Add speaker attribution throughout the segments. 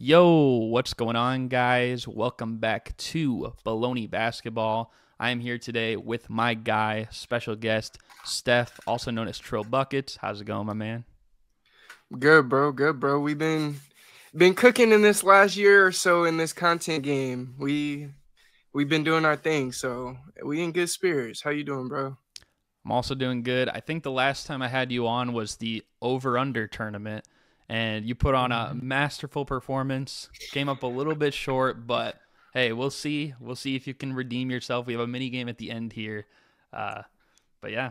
Speaker 1: Yo, what's going on, guys? Welcome back to Bullony Basketball. I am here today with my guy, special guest, Steph, also known as Trill Buckets. How's it going, my man?
Speaker 2: Good, bro. Good, bro. We've been cooking in this last year or so in this content game. We've been doing our thing, so we in good spirits. How you doing, bro?
Speaker 1: I'm also doing good. I think the last time I had you on was the over-under tournament, and you put on a masterful performance. Came up a little bit short, but hey, we'll see. We'll see if you can redeem yourself. We have a mini game at the end here. But yeah,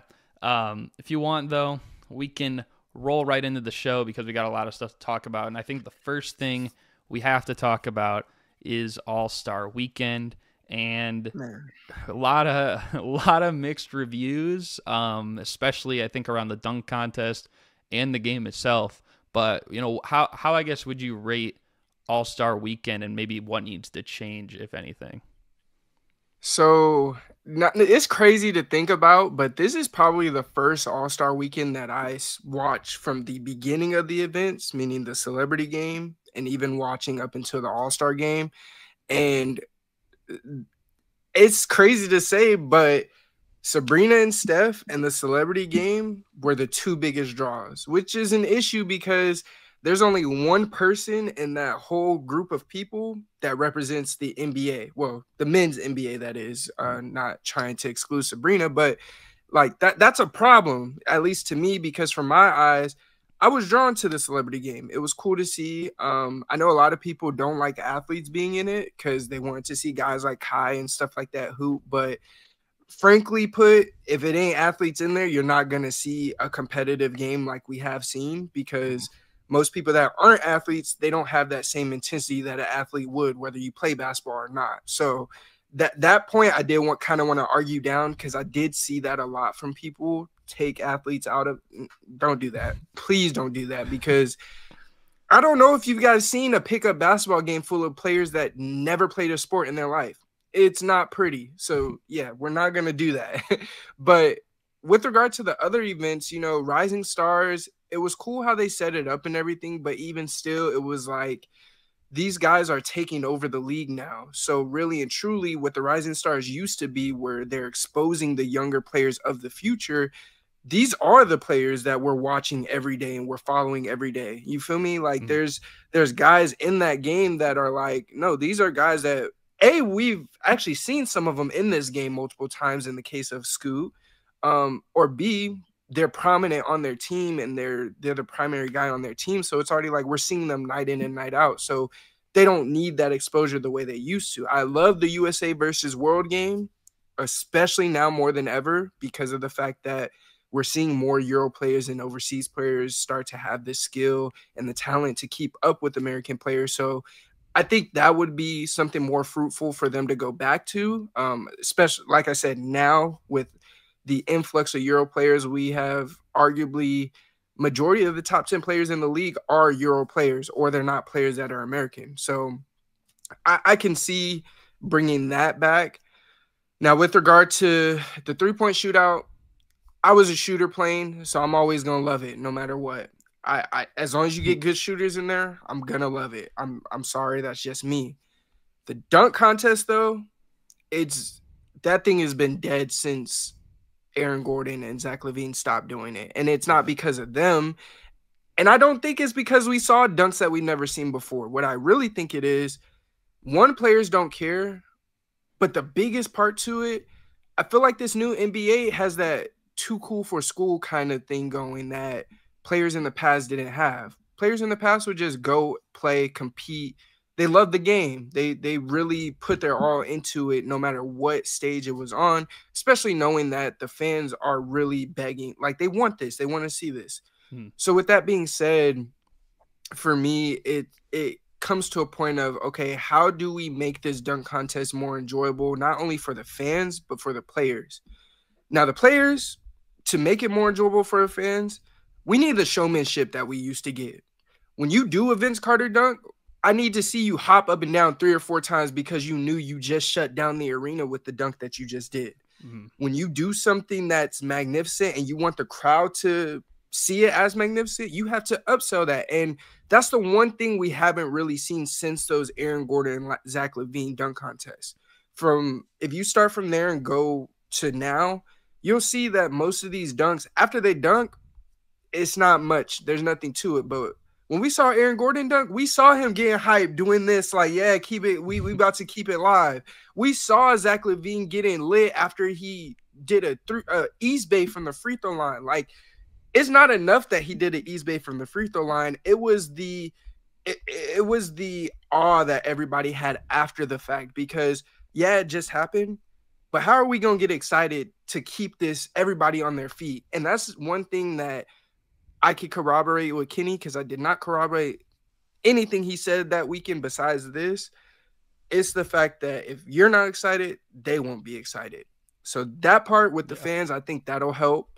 Speaker 1: if you want, though, we can roll right into the show because we got a lot of stuff to talk about. And I think the first thing we have to talk about is All-Star Weekend. And
Speaker 2: Man.
Speaker 1: a lot of mixed reviews, especially I think around the dunk contest and the game itself. But how I guess would you rate All-Star Weekend and maybe what needs to change, if anything?
Speaker 2: So it's crazy to think about, but this is probably the first All-Star Weekend that I watched from the beginning of the events, meaning the celebrity game, and even watching up until the All-Star game. And it's crazy to say, but Sabrina and Steph and the celebrity game were the two biggest draws, which is an issue because there's only one person in that whole group of people that represents the NBA. Well, the men's NBA, that is, not trying to exclude Sabrina, but like that's a problem, at least to me, because from my eyes, I was drawn to the celebrity game. It was cool to see. I know a lot of people don't like athletes being in it because they wanted to see guys like Kai and stuff like that hoop. But frankly put, if it ain't athletes in there, you're not going to see a competitive game like we have seen, because most people that aren't athletes, they don't have that same intensity that an athlete would, whether you play basketball or not. So that point I did want to argue down, because I did see that a lot from people. Take athletes out of, don't do that. Please don't do that, because I don't know if you guys seen a pickup basketball game full of players that never played a sport in their life. It's not pretty. So yeah, we're not going to do that. But with regard to the other events, Rising Stars, it was cool how they set it up and everything, but even still, it was like, these guys are taking over the league now. So really and truly, what the Rising Stars used to be, where they're exposing the younger players of the future, these are the players that we're watching every day and we're following every day. You feel me? Like there's guys in that game that are like, no, these are guys that we've actually seen some of them in this game multiple times in the case of Scoot, or B, they're prominent on their team and they're the primary guy on their team. So it's already like we're seeing them night in and night out. So they don't need that exposure the way they used to. I love the USA versus World game, especially now more than ever, because of the fact that we're seeing more Euro players and overseas players start to have the skill and the talent to keep up with American players. So I think that would be something more fruitful for them to go back to, especially, like I said, now with the influx of Euro players, we have arguably majority of the top 10 players in the league are Euro players, or they're not players that are American. So I can see bringing that back. Now, with regard to the three-point shootout, I was a shooter playing, so I'm always going to love it no matter what. I as long as you get good shooters in there, I'm going to love it. I'm sorry, that's just me. The dunk contest, though, that thing has been dead since Aaron Gordon and Zach LaVine stopped doing it. And it's not because of them. And I don't think it's because we saw dunks that we've never seen before. What I really think it is, one, players don't care. But the biggest part to it, I feel like this new NBA has that too cool for school kind of thing going that players in the past didn't have. Players in the past would just go play, compete. They love the game. They really put their all into it no matter what stage it was on, especially knowing that the fans are really begging. Like, they want this. They want to see this. So with that being said, for me, it comes to a point of, okay, how do we make this dunk contest more enjoyable, not only for the fans, but for the players? Now, the players, to make it more enjoyable for the fans, we need the showmanship that we used to get. When you do a Vince Carter dunk, I need to see you hop up and down 3 or 4 times because you knew you just shut down the arena with the dunk that you just did. When you do something that's magnificent and you want the crowd to see it as magnificent, you have to upsell that. And that's the one thing we haven't really seen since those Aaron Gordon and Zach LaVine dunk contests. If you start from there and go to now, you'll see that most of these dunks, after they dunk, it's not much. There's nothing to it. But when we saw Aaron Gordon dunk, we saw him getting hyped, doing this, like, yeah, keep it. We about to keep it live. We saw Zach LaVine getting lit after he did a ease bay from the free throw line. Like, it's not enough that he did an ease bay from the free throw line. It was the awe that everybody had after the fact, because yeah, it just happened. But how are we going to get excited to keep everybody on their feet? And that's one thing that I could corroborate with Kenny, because I did not corroborate anything he said that weekend besides this. It's the fact that if you're not excited, they won't be excited. So that part with the fans, I think that'll help.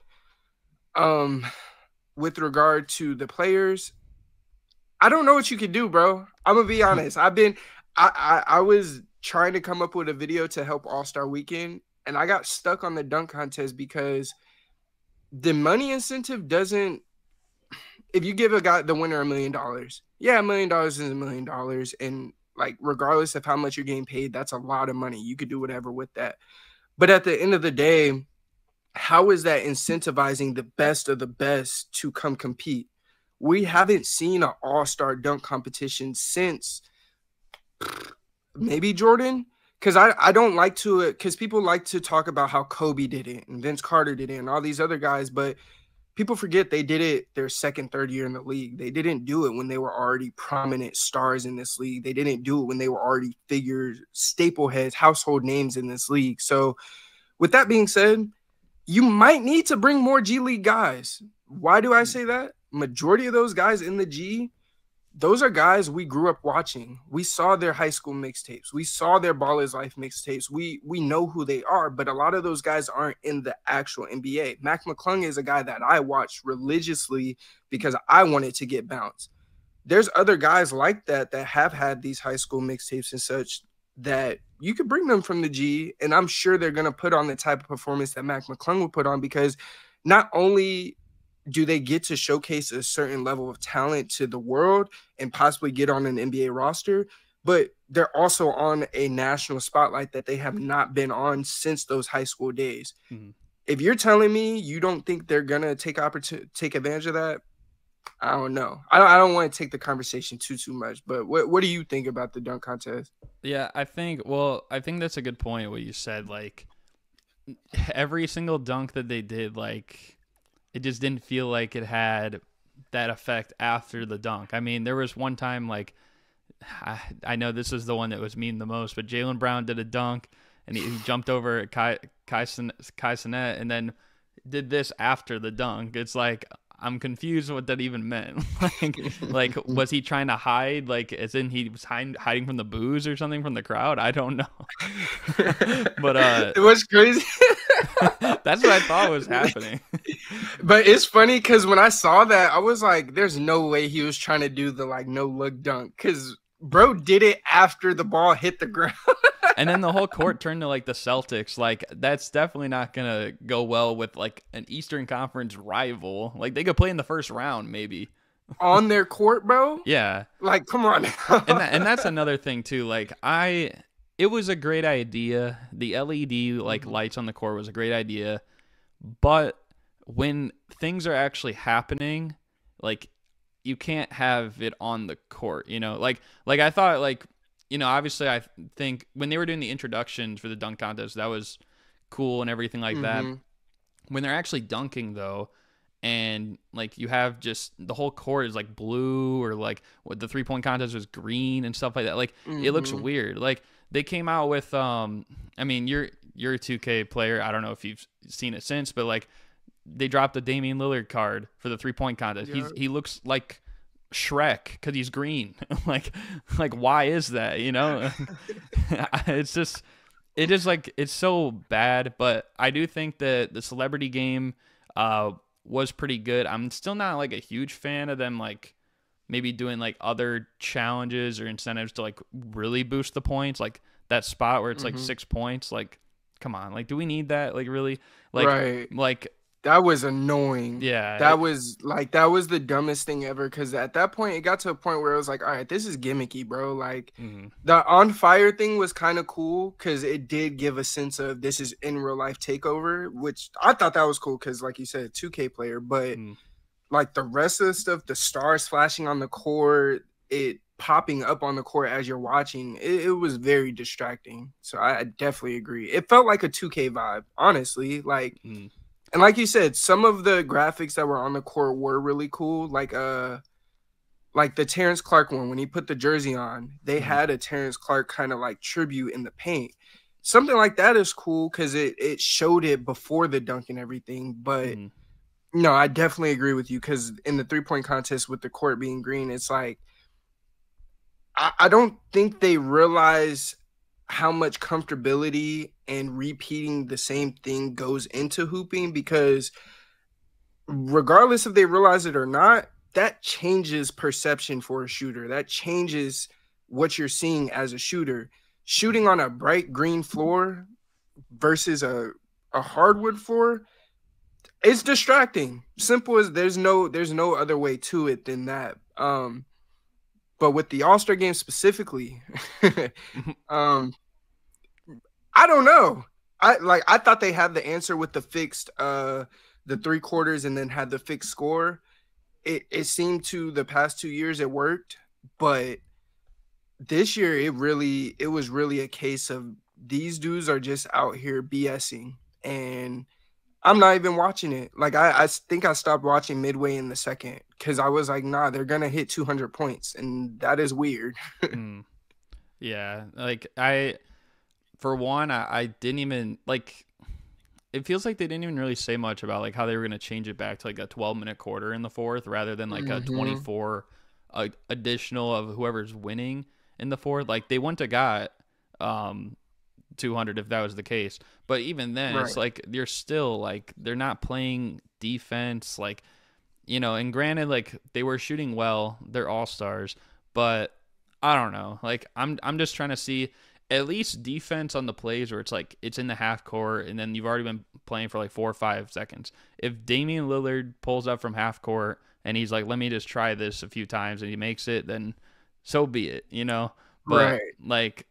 Speaker 2: With regard to the players, I don't know what you could do, bro. I'm going to be honest. I was trying to come up with a video to help All-Star Weekend, and I got stuck on the dunk contest because the money incentive doesn't. If you give the winner $1 million, yeah, $1 million is $1 million, and like regardless of how much you're getting paid, that's a lot of money. You could do whatever with that. But at the end of the day, how is that incentivizing the best of the best to come compete? We haven't seen an all-star dunk competition since maybe Jordan. Because I don't like to, because people like to talk about how Kobe did it and Vince Carter did it and all these other guys, but people forget they did it their second, third year in the league. They didn't do it when they were already prominent stars in this league. They didn't do it when they were already figures, staple heads, household names in this league. So with that being said, you might need to bring more G League guys. Why do I say that? Majority of those guys in the G, those are guys we grew up watching. We saw their high school mixtapes. We saw their Ball is Life mixtapes. We know who they are, but a lot of those guys aren't in the actual NBA. Mac McClung is a guy that I watched religiously because I wanted to get bounced. There's other guys like that have had these high school mixtapes and such that you could bring them from the G, and I'm sure they're going to put on the type of performance that Mac McClung would put on, because not only do they get to showcase a certain level of talent to the world and possibly get on an NBA roster, but they're also on a national spotlight that they have not been on since those high school days. Mm-hmm. If you're telling me you don't think they're going to take advantage of that, I don't know. I don't want to take the conversation too much, but what do you think about the dunk contest?
Speaker 1: Yeah, I think that's a good point, what you said. Like, every single dunk that they did, like, it just didn't feel like it had that effect after the dunk. I mean, there was one time, like, I know this is the one that was mean the most, but Jaylen Brown did a dunk, and he jumped over Kai Cenat and then did this after the dunk. It's like, I'm confused what that even meant. like, was he trying to hide? Like, as in he was hiding from the boos or something from the crowd? I don't know. But
Speaker 2: it was crazy.
Speaker 1: That's what I thought was happening.
Speaker 2: But it's funny because when I saw that, I was like, "There's no way he was trying to do the like no look dunk," because bro did it after the ball hit the ground.
Speaker 1: And then the whole court turned to like the Celtics. Like, that's definitely not gonna go well with like an Eastern Conference rival. Like, they could play in the first round maybe
Speaker 2: on their court, bro.
Speaker 1: Yeah,
Speaker 2: like, come on.
Speaker 1: and that's another thing too. Like, it was a great idea. The LED like lights on the court was a great idea, but when things are actually happening, like, you can't have it on the court. You know, like I thought, like, you know, obviously I think when they were doing the introductions for the dunk contest, that was cool and everything like that. When they're actually dunking though, and like you have just the whole court is like blue, or like what the 3-point contest was green and stuff like that. Like, it looks weird. Like, they came out with, I mean, you're a 2K player. I don't know if you've seen it since, but like, they dropped a Damian Lillard card for the 3-point contest. Yeah. He looks like Shrek because he's green. like why is that? You know, it's like, it's so bad. But I do think that the celebrity game was pretty good. I'm still not like a huge fan of them, like maybe doing like other challenges or incentives to like really boost the points, like that spot where it's like 6 points. Like, come on, like, do we need that? Like, really? Like,
Speaker 2: right.
Speaker 1: Like,
Speaker 2: That was annoying.
Speaker 1: Yeah.
Speaker 2: That was the dumbest thing ever. Because at that point, it got to a point where it was like, all right, this is gimmicky, bro. Like the on fire thing was kind of cool because it did give a sense of this is in real life takeover, which I thought that was cool because, like you said, 2K player. But like the rest of the stuff, the stars flashing on the court, it popping up on the court as you're watching, it was very distracting. So I definitely agree. It felt like a 2K vibe, honestly. Like. And like you said, some of the graphics that were on the court were really cool. Like the Terrence Clark one, when he put the jersey on, they had a Terrence Clark kind of like tribute in the paint. Something like that is cool because it showed it before the dunk and everything. But no, I definitely agree with you because in the 3-point contest with the court being green, it's like I don't think they realize how much comfortability and repeating the same thing goes into hooping, because regardless if they realize it or not, that changes perception for a shooter. That changes what you're seeing as a shooter. Shooting on a bright green floor versus a hardwood floor, it's distracting. Simple as there's no other way to it than that. But with the All-Star game specifically, I don't know. I thought they had the answer with the fixed the 3 quarters and then had the fixed score. It seemed to the past 2 years it worked, but this year it was really a case of these dudes are just out here BSing, and I'm not even watching it. Like I think I stopped watching midway in the second because I was like, nah, they're gonna hit 200 points, and that is weird.
Speaker 1: Yeah, like I didn't even like. It feels like they didn't even really say much about like how they were gonna change it back to like a 12-minute quarter in the fourth rather than like a 24 additional of whoever's winning in the fourth. Like they wouldn't have got 200 if that was the case. But even then, it's like they're still like they're not playing defense, like, you know. And granted, like they were shooting well, they're all-stars, but I don't know. Like I'm just trying to see at least defense on the plays where it's like it's in the half court and then you've already been playing for like 4 or 5 seconds. If Damian Lillard pulls up from half court and he's like, let me just try this a few times, and he makes it, then so be it, you know. But like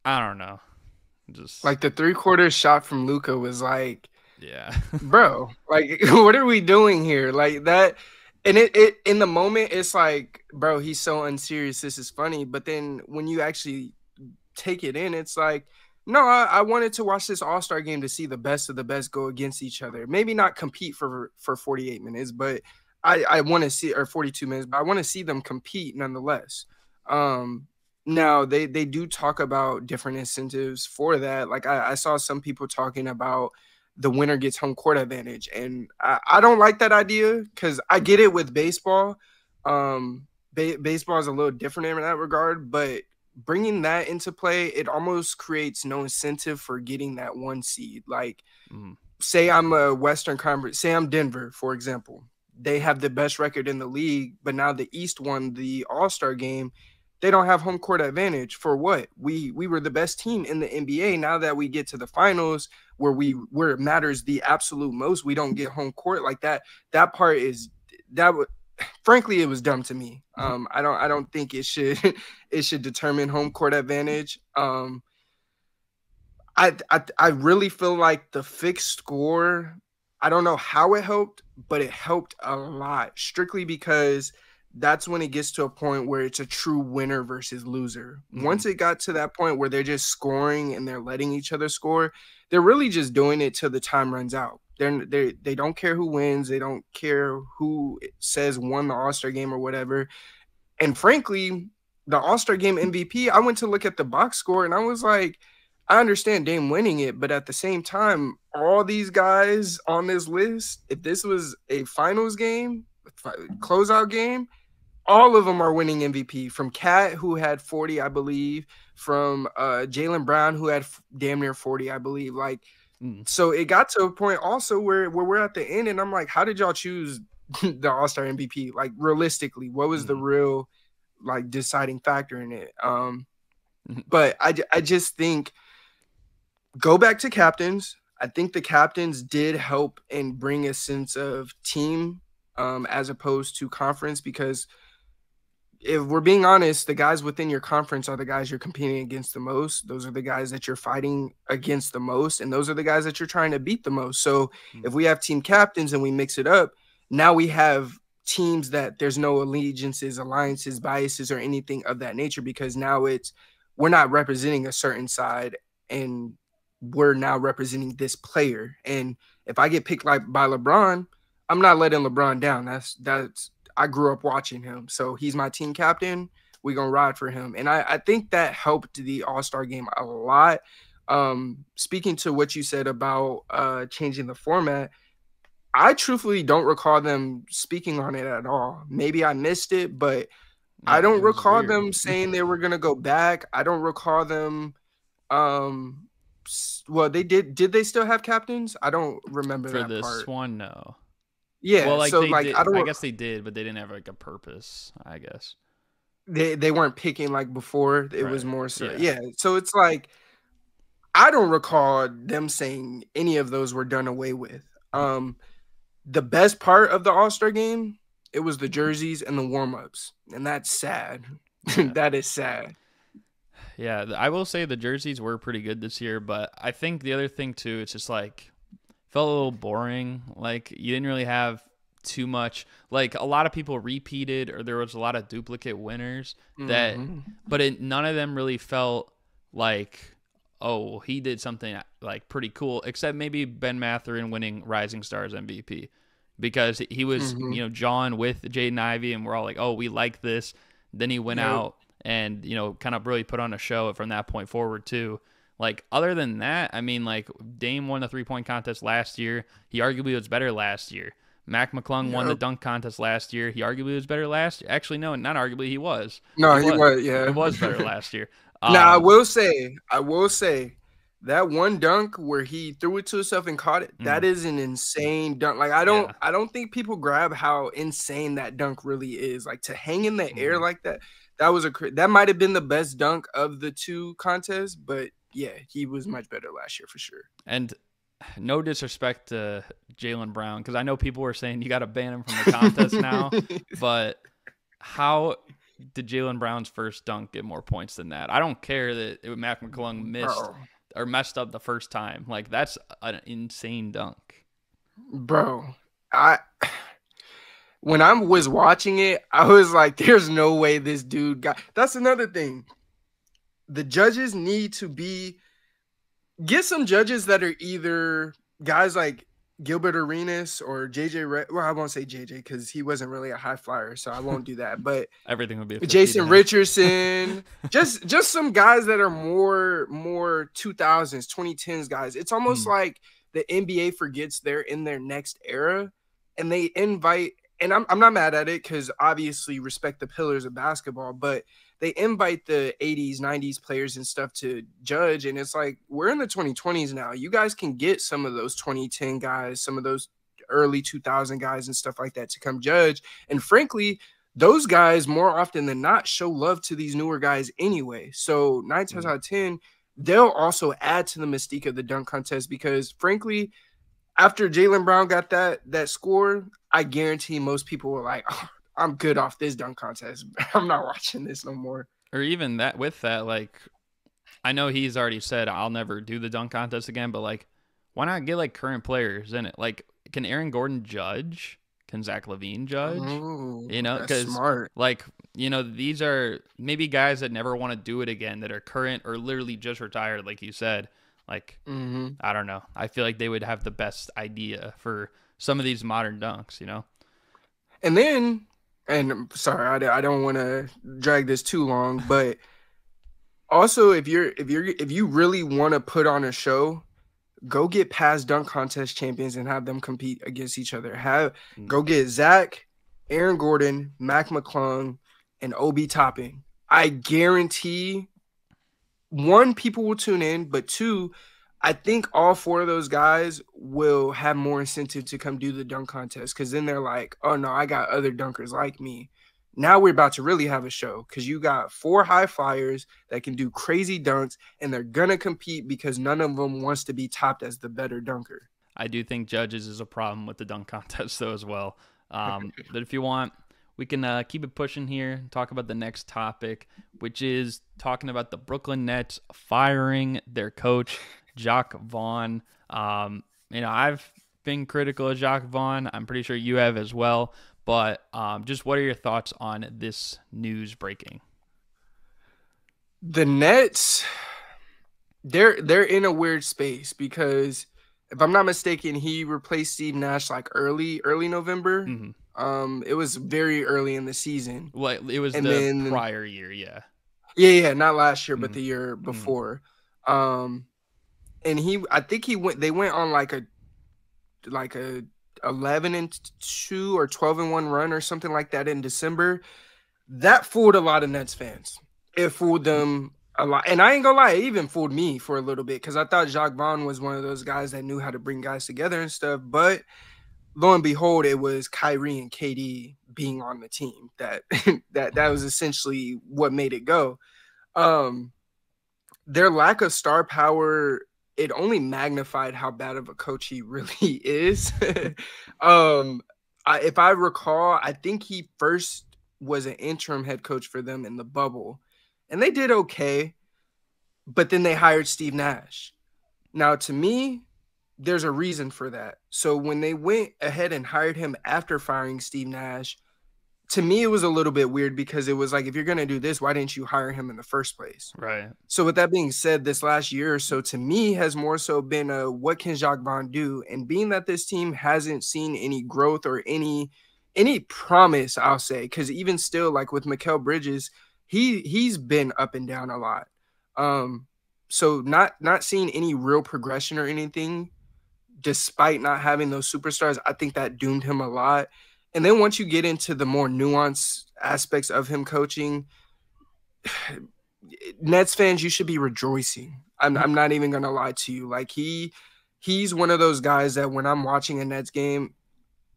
Speaker 1: I don't know. Just
Speaker 2: like the 3-quarter shot from Luka was like,
Speaker 1: yeah,
Speaker 2: bro, like what are we doing here? Like that. And it in the moment, it's like, bro, he's so unserious. This is funny. But then when you actually take it in, it's like, no, I wanted to watch this All-Star game to see the best of the best go against each other. Maybe not compete for 48 minutes, but I want to see, or 42 minutes, but I want to see them compete nonetheless. Now they do talk about different incentives for that. Like I saw some people talking about the winner gets home court advantage, and I don't like that idea because I get it with baseball. Baseball is a little different in that regard, but bringing that into play, it almost creates no incentive for getting that 1 seed. Like, say I'm a Western Conference, say I'm Denver, for example. They have the best record in the league, but now the East won the All-Star game. They don't have home court advantage for what? We were the best team in the NBA. Now that we get to the finals where it matters the absolute most, we don't get home court like that. That part is frankly, it was dumb to me. I don't think it should determine home court advantage. I really feel like the fixed score, I don't know how it helped, but it helped a lot, strictly because that's when it gets to a point where it's a true winner versus loser. Once it got to that point where they're just scoring and they're letting each other score, they're really just doing it till the time runs out. They don't care who wins. They don't care who says won the All-Star game or whatever. And frankly, the All-Star game MVP, I went to look at the box score and I was like, I understand Dame winning it, but at the same time, all these guys on this list, if this was a finals game, closeout game, all of them are winning MVP. From Cat, who had 40, I believe, from Jaylen Brown, who had damn near 40, I believe. Like, so it got to a point also where we're at the end, and I'm like, how did y'all choose the All-Star MVP? Like, realistically, what was the real, like, deciding factor in it? But I just think go back to captains. I think the captains did help and bring a sense of team as opposed to conference, because if we're being honest, the guys within your conference are the guys you're competing against the most. Those are the guys that you're fighting against the most, and those are the guys that you're trying to beat the most. So if we have team captains and we mix it up, now we have teams that there's no allegiances, alliances, biases, or anything of that nature, because now we're not representing a certain side, and we're now representing this player. And if I get picked by LeBron, I'm not letting LeBron down. That's I grew up watching him, so he's my team captain. We're gonna ride for him, and I think that helped the All-Star game a lot. Speaking to what you said about changing the format, I truthfully don't recall them speaking on it at all. Maybe I missed it, but
Speaker 1: Yeah,
Speaker 2: I don't recall
Speaker 1: weird.
Speaker 2: them saying they were gonna go back. I don't recall them. Well, they did. Did they still have captains? I don't remember
Speaker 1: For
Speaker 2: that
Speaker 1: this
Speaker 2: part.
Speaker 1: one, no.
Speaker 2: Yeah,
Speaker 1: Well, like
Speaker 2: so
Speaker 1: they
Speaker 2: like
Speaker 1: did.
Speaker 2: I don't.
Speaker 1: I guess they did, but they didn't have like a purpose. I guess.
Speaker 2: They weren't picking like before. It was
Speaker 1: Right.
Speaker 2: more so.
Speaker 1: Yeah.
Speaker 2: Yeah. So it's like I don't recall them saying any of those were done away with. The best part of the All-Star game, it was the jerseys and the warm-ups, and that's sad.
Speaker 1: Yeah.
Speaker 2: That is sad.
Speaker 1: Yeah, I will say the jerseys were pretty good this year, but I think the other thing too, it's just like felt a little boring. Like you didn't really have too much. Like a lot of people repeated, or there was a lot of duplicate winners that, but none of them really felt like, oh, he did something like pretty cool, except maybe Ben Mathurin winning Rising Stars MVP, because he was, John with Jaden Ivey, and we're all like, oh, we like this. Then he went out and, kind of really put on a show from that point forward too. Like, other than that, I mean, like, Dame won the three-point contest last year. He arguably was better last year. Mac McClung won the dunk contest last year. He arguably was better last year. Actually, no, not arguably. He was.
Speaker 2: No, he was. Yeah,
Speaker 1: It was better last year.
Speaker 2: Now, I will say, that one dunk where he threw it to himself and caught it, that is an insane dunk. Like, I don't think people grab how insane that dunk really is. Like, to hang in the air like that, that might have been the best dunk of the two contests, but yeah, he was much better last year for sure.
Speaker 1: And no disrespect to Jaylen Brown, because I know people were saying you got to ban him from the contest now, but how did Jaylen Brown's first dunk get more points than that? I don't care that Mac McClung messed up the first time. Like, that's an insane dunk.
Speaker 2: Bro, when I was watching it, I was like, there's no way this dude got. That's another thing. The judges need to get some judges that are either guys like Gilbert Arenas or JJ. Well, I won't say JJ because he wasn't really a high flyer, so I won't do that. But
Speaker 1: everything would be
Speaker 2: Jason Richardson, just some guys that are more 2000s, 2010s guys. It's almost like the NBA forgets they're in their next era, and they invite. And I'm not mad at it, because obviously respect the pillars of basketball, but they invite the 80s, 90s players and stuff to judge. And it's like, we're in the 2020s now. You guys can get some of those 2010 guys, some of those early 2000 guys and stuff like that to come judge. And frankly, those guys more often than not show love to these newer guys anyway. So 9 times out of 10, they'll also add to the mystique of the dunk contest, because frankly, after Jaylen Brown got that score, I guarantee most people were like, oh, I'm good off this dunk contest. I'm not watching this no more.
Speaker 1: Or even that, with that, like, I know he's already said I'll never do the dunk contest again, but like, why not get like current players in it? Like, can Aaron Gordon judge? Can Zach LaVine judge?
Speaker 2: Ooh,
Speaker 1: Because
Speaker 2: smart.
Speaker 1: Like, these are maybe guys that never want to do it again, that are current or literally just retired, like you said. Like, I don't know. I feel like they would have the best idea for some of these modern dunks,
Speaker 2: And then, and I'm sorry, I don't want to drag this too long, but also if you really want to put on a show, go get past dunk contest champions and have them compete against each other. Go get Zach, Aaron Gordon, Mac McClung, and Obi Toppin. I guarantee, one, people will tune in, but two, I think all four of those guys will have more incentive to come do the dunk contest, because then they're like, oh no, I got other dunkers like me. Now we're about to really have a show because you got 4 high flyers that can do crazy dunks, and they're going to compete because none of them wants to be topped as the better dunker.
Speaker 1: I do think judges is a problem with the dunk contest, though, as well. But if you want, we can keep it pushing here, talk about the next topic, which is talking about the Brooklyn Nets firing their coach, Jacque Vaughn. I've been critical of Jacque Vaughn. I'm pretty sure you have as well. But just what are your thoughts on this news breaking?
Speaker 2: The Nets, they're in a weird space because if I'm not mistaken, he replaced Steve Nash like early November.
Speaker 1: Mm-hmm.
Speaker 2: It was very early in the season.
Speaker 1: Well, it was prior year, yeah.
Speaker 2: Yeah, not last year, but the year before. And I think they went on like a 11-2 or 12-1 run or something like that in December. That fooled a lot of Nets fans. It fooled them a lot. And I ain't gonna lie, it even fooled me for a little bit because I thought Jacque Vaughn was one of those guys that knew how to bring guys together and stuff. But lo and behold, it was Kyrie and KD being on the team that was essentially what made it go. Their lack of star power, it only magnified how bad of a coach he really is. If I recall, I think he first was an interim head coach for them in the bubble, and they did okay, but then they hired Steve Nash. Now, to me, there's a reason for that. So when they went ahead and hired him after firing Steve Nash, to me, it was a little bit weird because it was like, if you're going to do this, why didn't you hire him in the first place?
Speaker 1: Right.
Speaker 2: So with that being said, this last year or so, to me, has more so been what can Jacque Vaughn do? And being that this team hasn't seen any growth or any promise, I'll say, because even still, like with Mikal Bridges, he's been up and down a lot. So not seeing any real progression or anything, despite not having those superstars, I think that doomed him a lot. And then once you get into the more nuanced aspects of him coaching, Nets fans, you should be rejoicing. I'm not even gonna lie to you. Like he's one of those guys that when I'm watching a Nets game,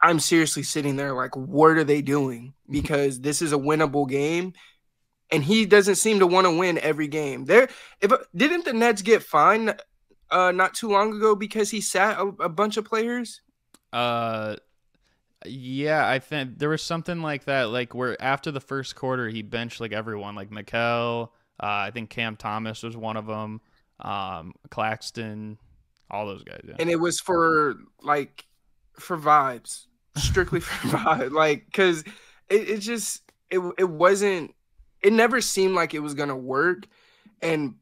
Speaker 2: I'm seriously sitting there like, what are they doing? Because this is a winnable game, and he doesn't seem to want to win every game. Didn't the Nets get fined not too long ago because he sat a bunch of players?
Speaker 1: Yeah, I think there was something like that, like where after the first quarter he benched like everyone, like Mikal, I think Cam Thomas was one of them, Claxton, all those guys. Yeah.
Speaker 2: And it was for vibes, strictly for vibes, like because it wasn't. It never seemed like it was gonna work, and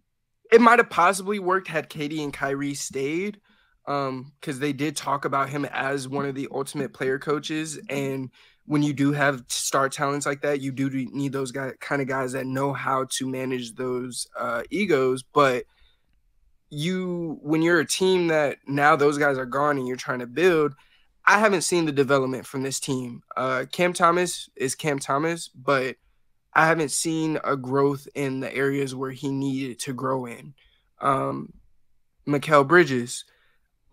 Speaker 2: it might have possibly worked had KD and Kyrie stayed. Because they did talk about him as one of the ultimate player coaches, and when you do have star talents like that, you do need those kind of guys that know how to manage those egos. But when you're a team that now those guys are gone and you're trying to build, I haven't seen the development from this team. Cam Thomas is Cam Thomas, but I haven't seen a growth in the areas where he needed to grow in. Mikal Bridges.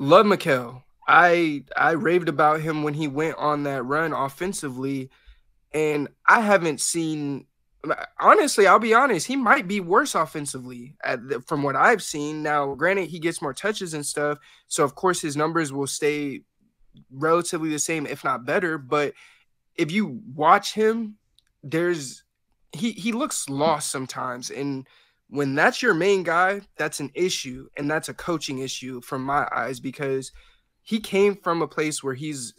Speaker 2: Love Mikal. I raved about him when he went on that run offensively, and I haven't seen. Honestly, I'll be honest. He might be worse offensively from what I've seen. Now, granted, he gets more touches and stuff, so of course his numbers will stay relatively the same, if not better. But if you watch him, he looks lost sometimes, and when that's your main guy, that's an issue, and that's a coaching issue from my eyes, because he came from a place where he's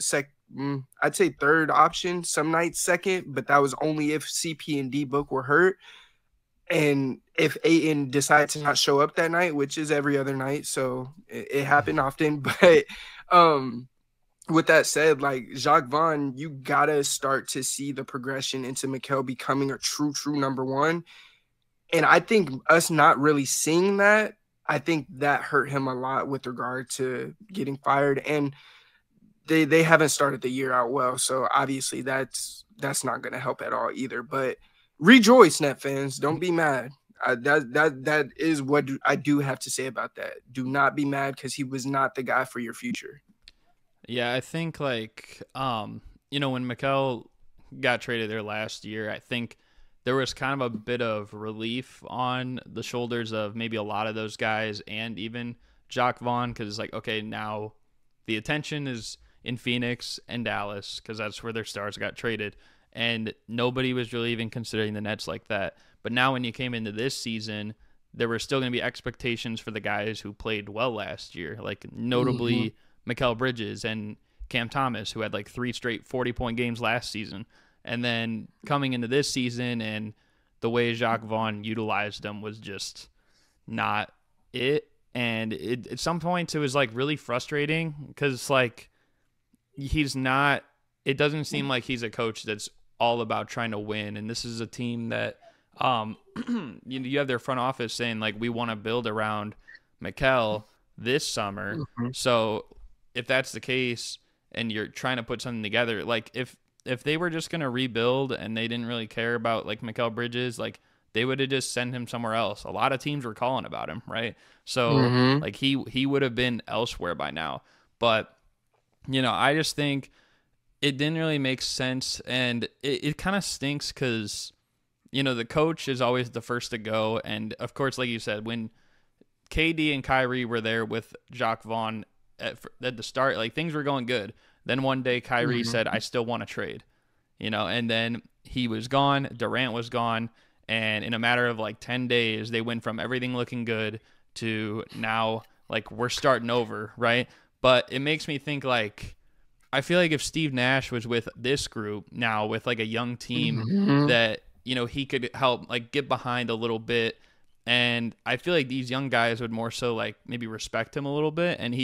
Speaker 2: I'd say third option, some nights second, but that was only if CP and D-Book were hurt, and if Ayton decided to not show up that night, which is every other night, so it happened often. But with that said, like Jacque Vaughn, you gotta start to see the progression into Mikal becoming a true number one. And I think us not really seeing that, I think that hurt him a lot with regard to getting fired. And they haven't started the year out well, so obviously that's not going to help at all either. But rejoice, Net fans. Don't be mad. That is what I do have to say about that. Do not be mad because he was not the guy for your future.
Speaker 1: Yeah, I think when Mikal got traded there last year, I think there was kind of a bit of relief on the shoulders of maybe a lot of those guys and even Jacque Vaughn, because it's like, okay, now the attention is in Phoenix and Dallas because that's where their stars got traded, and nobody was really even considering the Nets like that. But now when you came into this season, there were still going to be expectations for the guys who played well last year, like notably Mikal Bridges and Cam Thomas, who had like 3 straight 40-point games last season. And then coming into this season, and the way Jacque Vaughn utilized them was just not it. And at some points it was like really frustrating because like he's not, it doesn't seem like he's a coach that's all about trying to win. And this is a team that you have their front office saying like, we want to build around Mikal this summer. So if that's the case and you're trying to put something together, like if they were just going to rebuild and they didn't really care about like Mikal Bridges, like they would have just sent him somewhere else. A lot of teams were calling about him, right? So like he would have been elsewhere by now. But I just think it didn't really make sense, and it kind of stinks because the coach is always the first to go, and of course, like you said, when KD and Kyrie were there with Jacque Vaughn at the start, like things were going good. Then one day Kyrie said, I still want to trade, and then he was gone. Durant was gone. And in a matter of like 10 days, they went from everything looking good to now like we're starting over. Right. But it makes me think like, I feel like if Steve Nash was with this group now with like a young team that, he could help like get behind a little bit. And I feel like these young guys would more so like maybe respect him a little bit. And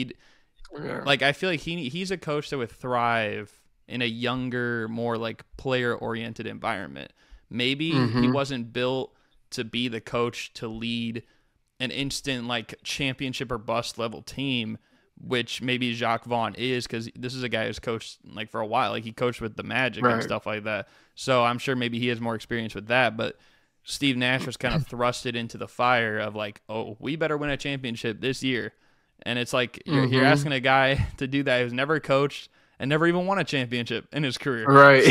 Speaker 1: like, I feel like he's a coach that would thrive in a younger, more like player oriented environment. Maybe he wasn't built to be the coach to lead an instant like championship or bust level team, which maybe Jacque Vaughn is, because this is a guy who's coached like for a while. Like he coached with the Magic and stuff like that. So I'm sure maybe he has more experience with that. But Steve Nash was kind of thrusted into the fire of like, oh, we better win a championship this year. And it's like you're asking a guy to do that who's never coached and never even won a championship in his career.
Speaker 2: Right.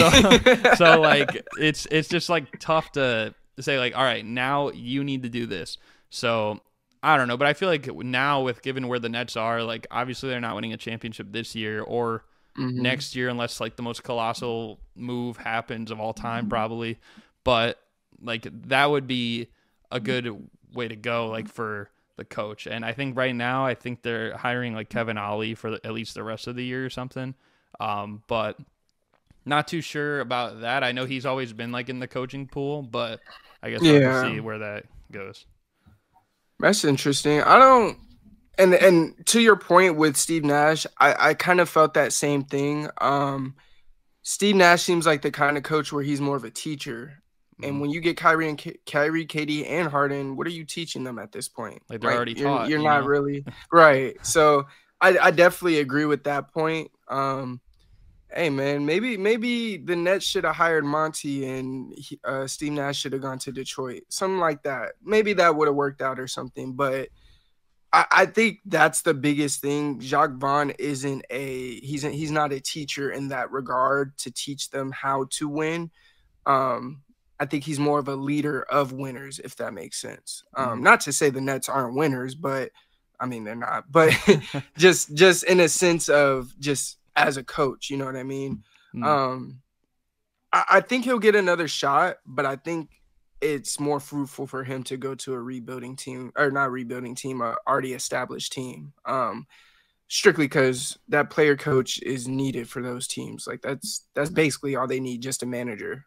Speaker 1: So like it's just like tough to say like, all right, now you need to do this. So I don't know, but I feel like now with given where the Nets are, like obviously they're not winning a championship this year or next year unless like the most colossal move happens of all time probably. But like that would be a good way to go like for the coach. And I think right now I think they're hiring like Kevin Ollie for at least the rest of the year or something. But not too sure about that. I know he's always been like in the coaching pool, but I guess we'll have to see where that goes.
Speaker 2: That's interesting. I don't, and to your point with Steve Nash, I kind of felt that same thing. Steve Nash seems like the kind of coach where he's more of a teacher. And when you get Kyrie, KD, and Harden, what are you teaching them at this point?
Speaker 1: Like they're already taught.
Speaker 2: You're not really right. So I definitely agree with that point. Hey man, maybe the Nets should have hired Monty and Steve Nash should have gone to Detroit, something like that. Maybe that would have worked out or something. But I think that's the biggest thing. Jacque Vaughn isn't he's not a teacher in that regard to teach them how to win. I think he's more of a leader of winners, if that makes sense. Not to say the Nets aren't winners, but I mean they're not. But just in a sense of just as a coach, you know what I mean? I think he'll get another shot, but I think it's more fruitful for him to go to a rebuilding team, or not rebuilding team, a already established team. Strictly because that player coach is needed for those teams. Like that's basically all they need, just a manager.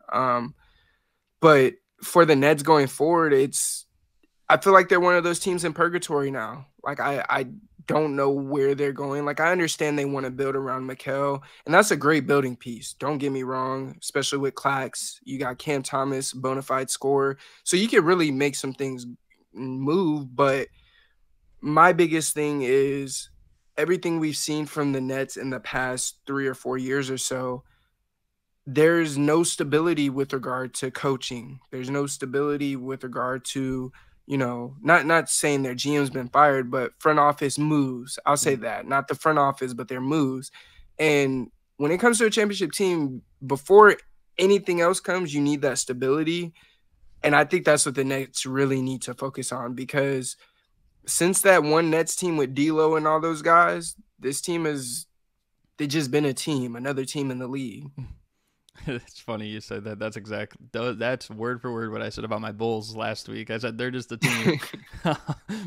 Speaker 2: But for the Nets going forward, I feel like they're one of those teams in purgatory now. Like I don't know where they're going. Like I understand they want to build around Mikal, and that's a great building piece. Don't get me wrong, especially with Clax. You got Cam Thomas, bona fide scorer. So you can really make some things move. But my biggest thing is everything we've seen from the Nets in the past 3 or 4 years or so. There's no stability with regard to coaching. There's no stability with regard to, not saying their GM's been fired, but front office moves. I'll say that. Not the front office, but their moves. And when it comes to a championship team, before anything else comes, you need that stability. And I think that's what the Nets really need to focus on, because since that one Nets team with D'Lo and all those guys, this team they've just been a team, another team in the league.
Speaker 1: It's funny you said that. That's word for word what I said about my Bulls last week. I said they're just a team.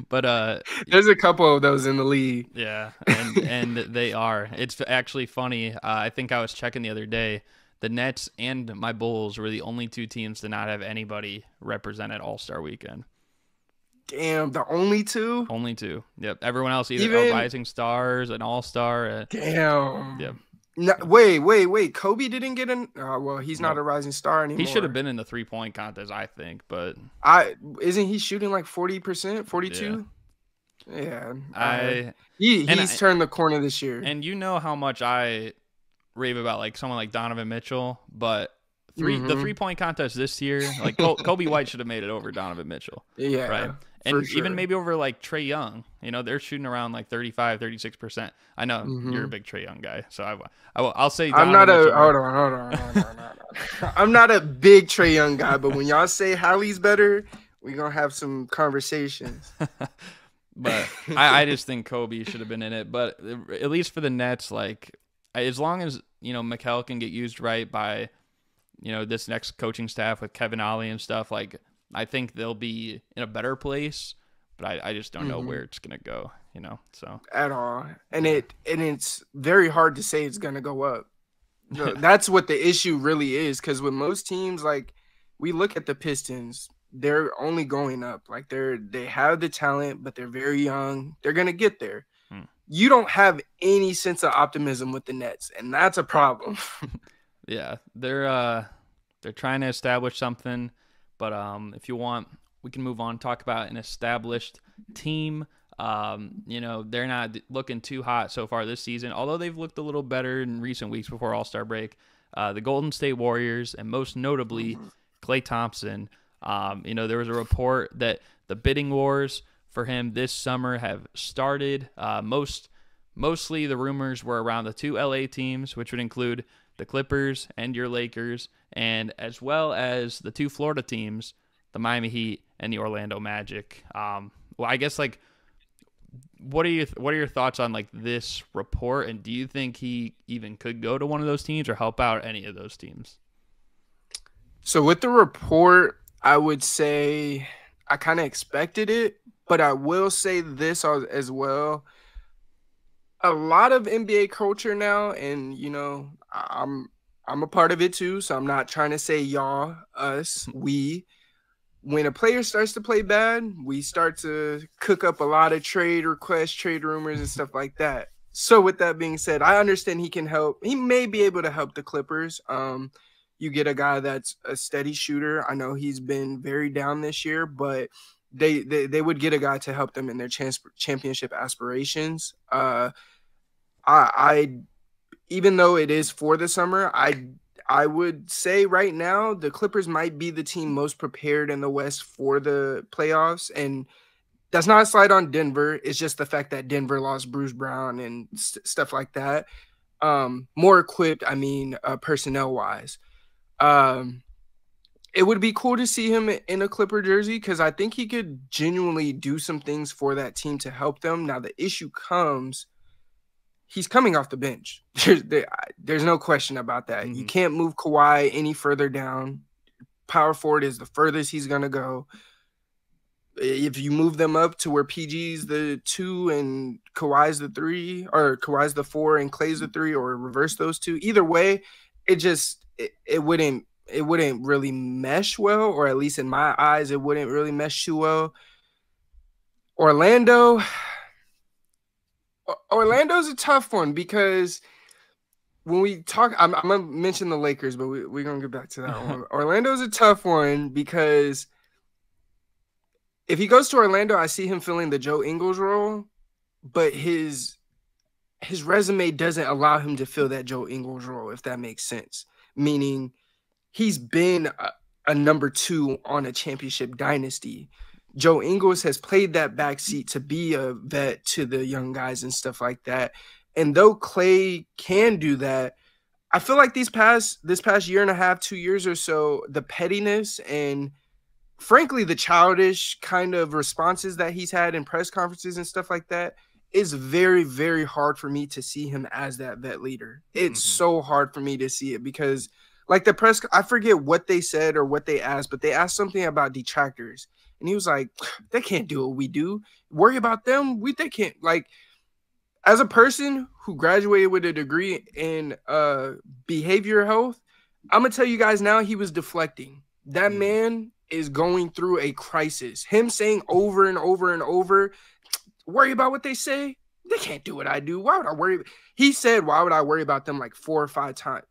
Speaker 1: But
Speaker 2: there's a couple of those in the league.
Speaker 1: Yeah, and they are. It's actually funny. I think I was checking the other day. The Nets and my Bulls were the only two teams to not have anybody represent at All-Star Weekend.
Speaker 2: Damn, the only two?
Speaker 1: Only two. Yep. Everyone else either a rising stars, an all-star.
Speaker 2: Damn.
Speaker 1: Yep.
Speaker 2: No, wait. Kobe didn't get in. Well, he's not a rising star anymore.
Speaker 1: He should have been in the 3-point contest, I think. But
Speaker 2: isn't he shooting like 40%, 42? Yeah. He's turned the corner this year.
Speaker 1: And you know how much I rave about like someone like Donovan Mitchell, but the 3-point contest this year, like Kobe White should have made it over Donovan Mitchell.
Speaker 2: Yeah.
Speaker 1: Right. And even maybe over like Trae Young, they're shooting around like 35, 36%. I know you're a big Trae Young guy, so I'll say
Speaker 2: I'm not a hold on. I'm not a big Trae Young guy, but when y'all say Hallie's better, we're gonna have some conversations.
Speaker 1: But I just think Kobe should have been in it. But at least for the Nets, like as long as Mikal can get used right by this next coaching staff with Kevin Ollie and stuff, like I think they'll be in a better place, but I just don't know where it's gonna go, so
Speaker 2: at all. And it's very hard to say it's gonna go up. That's what the issue really is, because with most teams, like we look at the Pistons, they're only going up. Like they have the talent, but they're very young. They're gonna get there. You don't have any sense of optimism with the Nets, and that's a problem.
Speaker 1: Yeah, they're trying to establish something. But if you want, we can move on, talk about an established team. They're not looking too hot so far this season, although they've looked a little better in recent weeks before All-Star break. The Golden State Warriors, and most notably, Klay Thompson. There was a report that the bidding wars for him this summer have started. Mostly the rumors were around the two LA teams, which would include the Clippers and your Lakers, and as well as the two Florida teams, the Miami Heat and the Orlando Magic. Well, I guess like, what are your thoughts on like this report, and do you think he even could go to one of those teams or help out any of those teams?
Speaker 2: So with the report, I would say I kind of expected it, but I will say this as well. A lot of NBA culture now, and I'm a part of it too, so I'm not trying to say y'all, us, we. When a player starts to play bad, we start to cook up a lot of trade requests, trade rumors, and stuff like that. So with that being said, I understand he can help. He may be able to help the Clippers. You get a guy that's a steady shooter. I know he's been very down this year, but they would get a guy to help them in their championship aspirations. I even though it is for the summer, I would say right now the Clippers might be the team most prepared in the West for the playoffs, and that's not a slight on Denver. It's just the fact that Denver lost Bruce Brown and stuff like that. More equipped, personnel wise. It would be cool to see him in a Clipper jersey, because I think he could genuinely do some things for that team to help them. Now, the issue comes, he's coming off the bench. There's no question about that. You can't move Kawhi any further down. Power forward is the furthest he's going to go. If you move them up to where PG's the 2 and Kawhi's the 3, or Kawhi's the 4 and Klay's the 3, or reverse those two, either way, it wouldn't really mesh well, or at least in my eyes, it wouldn't really mesh too well. Orlando's a tough one, because when we talk, I'm going to mention the Lakers, but we're going to get back to that one. Orlando's a tough one, because if he goes to Orlando, I see him filling the Joe Ingles role, but his resume doesn't allow him to fill that Joe Ingles role, if that makes sense. Meaning he's been a number 2 on a championship dynasty. Joe Ingles has played that backseat to be a vet to the young guys and stuff like that. And though Klay can do that, I feel like this past year and a half, 2 years or so, the pettiness and frankly the childish kind of responses that he's had in press conferences and stuff like that is very, very hard for me to see him as that vet leader. It's so hard for me to see it because like I forget what they said or what they asked, but they asked something about detractors. And he was like, they can't do what we do. Worry about them. They can't. Like, as a person who graduated with a degree in behavioral health, I'm going to tell you guys now, he was deflecting. That man is going through a crisis. Him saying over and over and over, worry about what they say. They can't do what I do. Why would I worry? He said, why would I worry about them like 4 or 5 times?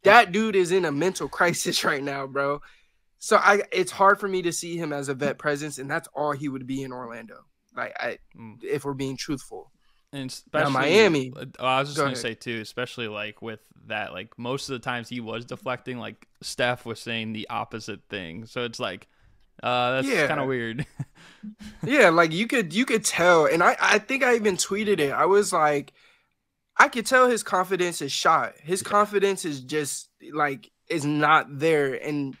Speaker 2: That dude is in a mental crisis right now, bro. So it's hard for me to see him as a vet presence, and that's all he would be in Orlando. Like, if we're being truthful.
Speaker 1: And especially
Speaker 2: now, Miami.
Speaker 1: I was just gonna say too, especially like with that, like most of the times he was deflecting, like Steph was saying the opposite thing. So it's like, that's kind of weird.
Speaker 2: Yeah, like you could tell, and I think I even tweeted it. I was like, I could tell his confidence is shot. His confidence is just like is not there, and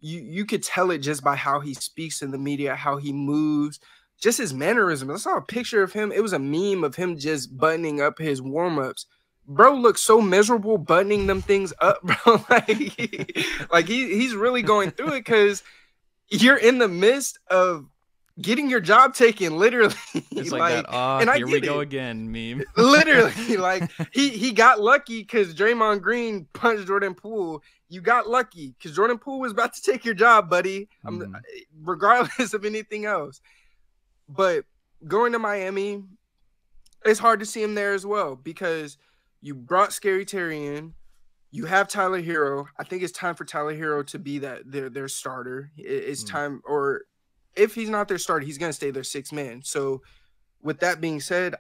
Speaker 2: you could tell it just by how he speaks in the media, how he moves, just his mannerism. I saw a picture of him. It was a meme of him just buttoning up his warm-ups. Bro looks so miserable buttoning them things up, bro. like he's really going through it because you're in the midst of getting your job taken, literally.
Speaker 1: It's like that. And here we go again, meme.
Speaker 2: Literally, like he got lucky because Draymond Green punched Jordan Poole. You got lucky because Jordan Poole was about to take your job, buddy. Regardless of anything else. But going to Miami, it's hard to see him there as well because you brought Scary Terry in. You have Tyler Hero. I think it's time for Tyler Hero to be their starter. It's time, or if he's not their starter, he's going to stay their 6th man. So with that being said,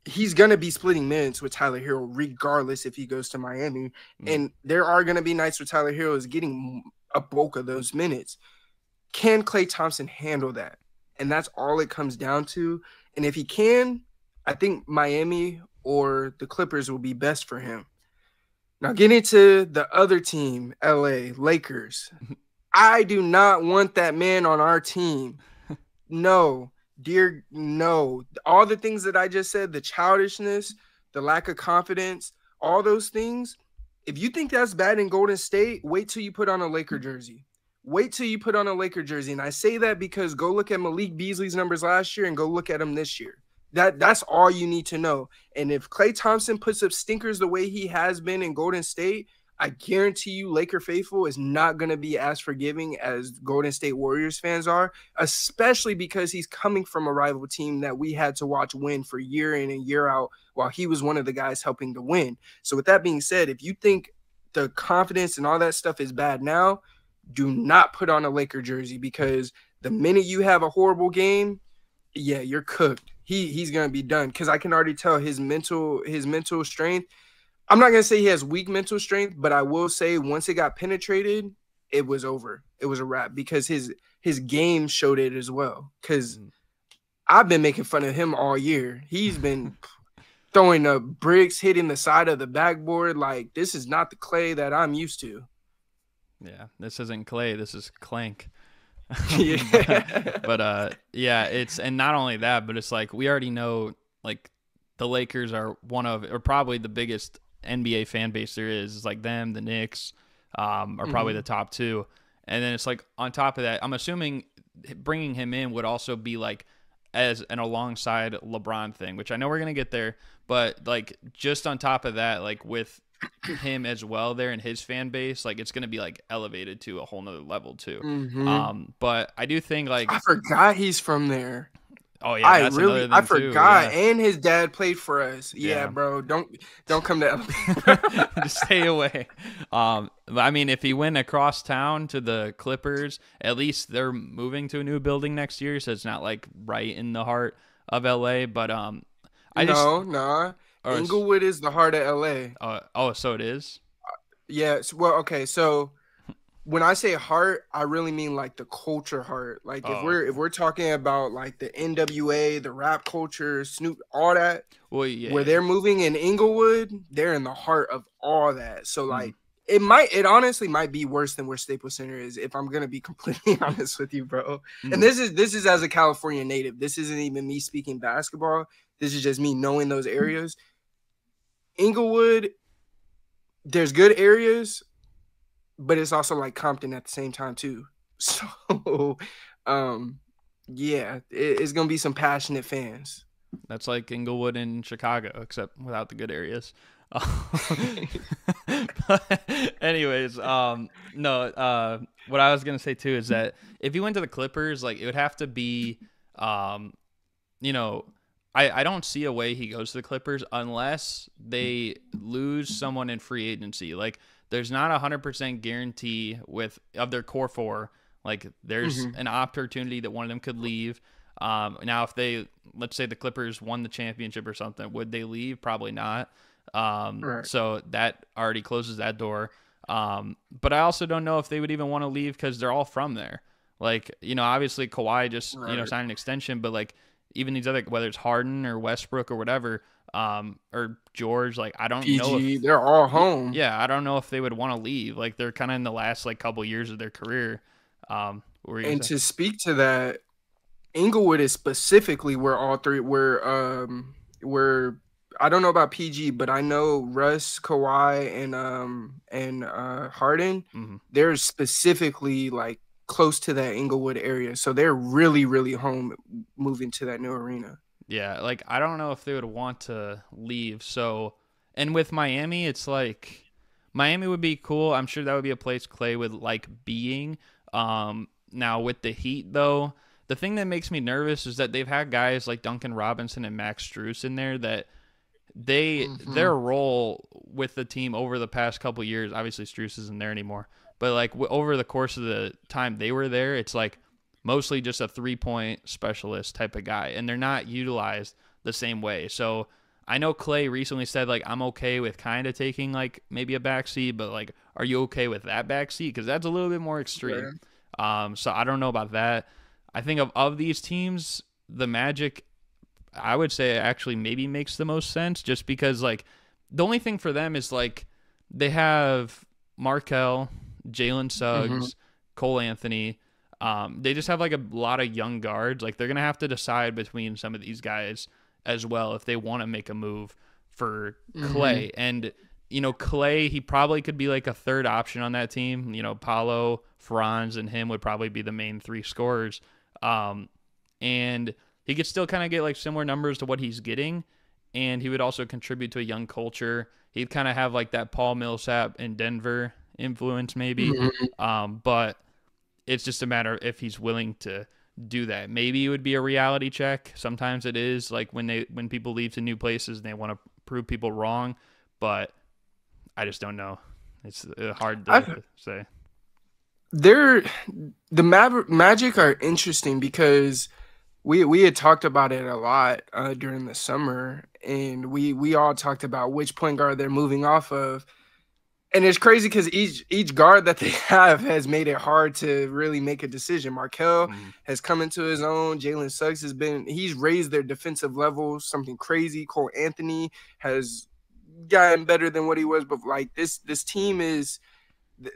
Speaker 2: he's going to be splitting minutes with Tyler Hero regardless if he goes to Miami. And there are going to be nights where Tyler Hero is getting a bulk of those minutes. Can Klay Thompson handle that? And that's all it comes down to. And if he can, I think Miami or the Clippers will be best for him. Now, getting to the other team, LA, Lakers. I do not want that man on our team. No, no. All the things that I just said, the childishness, the lack of confidence, all those things. If you think that's bad in Golden State, wait till you put on a Laker jersey. Wait till you put on a Laker jersey. And I say that because go look at Malik Beasley's numbers last year and go look at him this year. That's all you need to know. And if Klay Thompson puts up stinkers the way he has been in Golden State, I guarantee you Laker faithful is not going to be as forgiving as Golden State Warriors fans are, especially because he's coming from a rival team that we had to watch win for year in and year out while he was one of the guys helping to win. So with that being said, if you think the confidence and all that stuff is bad now, do not put on a Laker jersey because the minute you have a horrible game, yeah, you're cooked. He's going to be done because I can already tell his mental strength. I'm not going to say he has weak mental strength, but I will say once it got penetrated, it was over. It was a wrap because his game showed it as well. Because I've been making fun of him all year. He's been throwing up bricks, hitting the side of the backboard. Like, this is not the Klay that I'm used to.
Speaker 1: Yeah, this isn't Klay. This is Clank.
Speaker 2: Yeah.
Speaker 1: but yeah, and not only that, but it's like we already know like the Lakers are one of, or probably the biggest NBA fan base there is. It's like them, the Knicks are probably the top 2. And then it's like on top of that, I'm assuming bringing him in would also be like as an alongside LeBron thing, which I know we're going to get there, but like just on top of that, like with him as well there in his fan base, like it's going to be like elevated to a whole nother level too. But I do think like
Speaker 2: I forgot he's from there.
Speaker 1: Oh yeah,
Speaker 2: I forgot.
Speaker 1: too, yeah.
Speaker 2: And his dad played for us. Yeah, bro. Don't come to LA.
Speaker 1: Just stay away. I mean, if he went across town to the Clippers, at least they're moving to a new building next year, so it's not like right in the heart of LA. But
Speaker 2: No. Inglewood is the heart of LA.
Speaker 1: So it is?
Speaker 2: Yes. Well, okay. So when I say heart, I really mean like the culture heart. Like
Speaker 1: Oh,
Speaker 2: if we're talking about like the NWA, the rap culture, Snoop, all that,
Speaker 1: well,
Speaker 2: where
Speaker 1: yeah.
Speaker 2: they're moving in Inglewood, they're in the heart of all that. So
Speaker 1: Mm.
Speaker 2: like it honestly might be worse than where Staples Center is, if I'm gonna be completely honest with you, bro. And
Speaker 1: Mm.
Speaker 2: this is as a California native. This isn't even me speaking basketball. This is just me knowing those areas. Inglewood, there's good areas, but it's also like Compton at the same time too. So, yeah, it's gonna be some passionate fans.
Speaker 1: That's like Inglewood in Chicago, except without the good areas. But anyways, no, what I was gonna say too is that if he went to the Clippers, like it would have to be, you know, I don't see a way he goes to the Clippers unless they lose someone in free agency. Like there's not 100% guarantee of their core four. Like there's an opportunity that one of them could leave. Now if let's say the Clippers won the championship or something, would they leave? Probably not.
Speaker 2: Right.
Speaker 1: So that already closes that door. But I also don't know if they would even want to leave because they're all from there. Like, obviously Kawhi just, signed an extension, but like even these other, whether it's Harden or Westbrook or whatever, or George, like I don't know if
Speaker 2: they're all home.
Speaker 1: Yeah, I don't know if they would want to leave. Like they're kind of in the last like couple years of their career.
Speaker 2: And to speak to that, Inglewood is specifically where all three where I don't know about PG, but I know Russ, Kawhi, and Harden. They're specifically like close to that Inglewood area, so they're really, really home moving to that new arena.
Speaker 1: Yeah, like I don't know if they would want to leave. So, and with Miami, it's like Miami would be cool. I'm sure that would be a place Klay would like being. Now with the Heat though, the thing that makes me nervous is that they've had guys like Duncan Robinson and Max Strus in there that their role with the team over the past couple years, obviously Strus isn't there anymore, but like over the course of the time they were there, it's like mostly just a 3-point specialist type of guy, and they're not utilized the same way. So I know Klay recently said like I'm okay with kind of taking like maybe a backseat, but like are you okay with that backseat? Because that's a little bit more extreme. Yeah. So I don't know about that. I think of these teams, the Magic, I would say actually maybe makes the most sense, just because like the only thing for them is like they have Markelle, Jalen Suggs, Cole Anthony. They just have like a lot of young guards. Like they're gonna have to decide between some of these guys as well if they want to make a move for Klay. And Klay, he probably could be like a third option on that team. Paolo, Franz, and him would probably be the main three scorers. And he could still kind of get like similar numbers to what he's getting, and he would also contribute to a young culture. He'd kind of have like that Paul Millsap in Denver influence maybe. But it's just a matter of if he's willing to do that. Maybe it would be a reality check. Sometimes it is, like when people leave to new places and they want to prove people wrong, but I just don't know. It's hard to say.
Speaker 2: The Magic are interesting because we had talked about it a lot during the summer, and we all talked about which point guard they're moving off of. And it's crazy because each guard that they have has made it hard to really make a decision. Markelle has come into his own. Jalen Suggs he's raised their defensive level, something crazy. Cole Anthony has gotten better than what he was, but like this team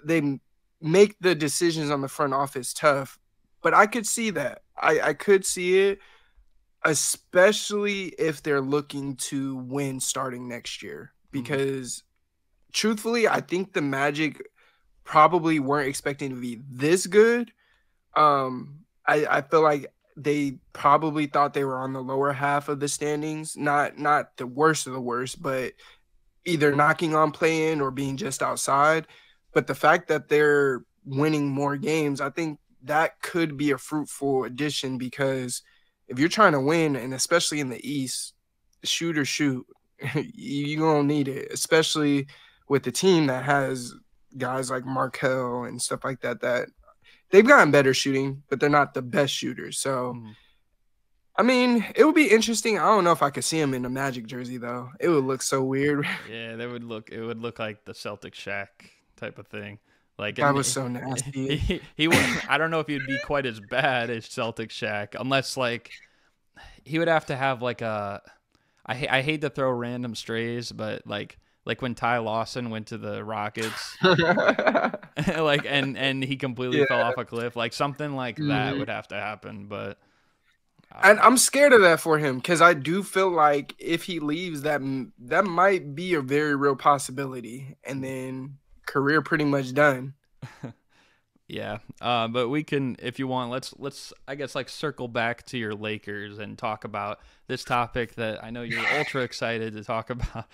Speaker 2: they make the decisions on the front office tough. But I could see that. I could see it, especially if they're looking to win starting next year, because truthfully, I think the Magic probably weren't expecting to be this good. I feel like they probably thought they were on the lower half of the standings, not the worst of the worst, but either knocking on play-in or being just outside. But the fact that they're winning more games, I think that could be a fruitful addition, because if you're trying to win, and especially in the East, shoot or shoot, you're going to need it, especially with the team that has guys like Markelle and stuff like that they've gotten better shooting, but they're not the best shooters. So, I mean, it would be interesting. I don't know if I could see him in a Magic jersey, though. It would look so weird.
Speaker 1: Yeah, it would look like the Celtic Shaq type of thing. Like,
Speaker 2: That
Speaker 1: and
Speaker 2: was so nasty.
Speaker 1: he would, I don't know if he'd be quite as bad as Celtic Shaq, unless like he would have to have like a. I hate to throw random strays, but like when Ty Lawson went to the Rockets, like and he completely
Speaker 2: Yeah.
Speaker 1: fell off a cliff, like something like that
Speaker 2: Mhm.
Speaker 1: would have to happen. But
Speaker 2: And I'm scared of that for him because I do feel like if he leaves, that might be a very real possibility, and then career pretty much done.
Speaker 1: yeah, but we can, if you want, let's I guess like circle back to your Lakers and talk about this topic that I know you're ultra excited to talk about.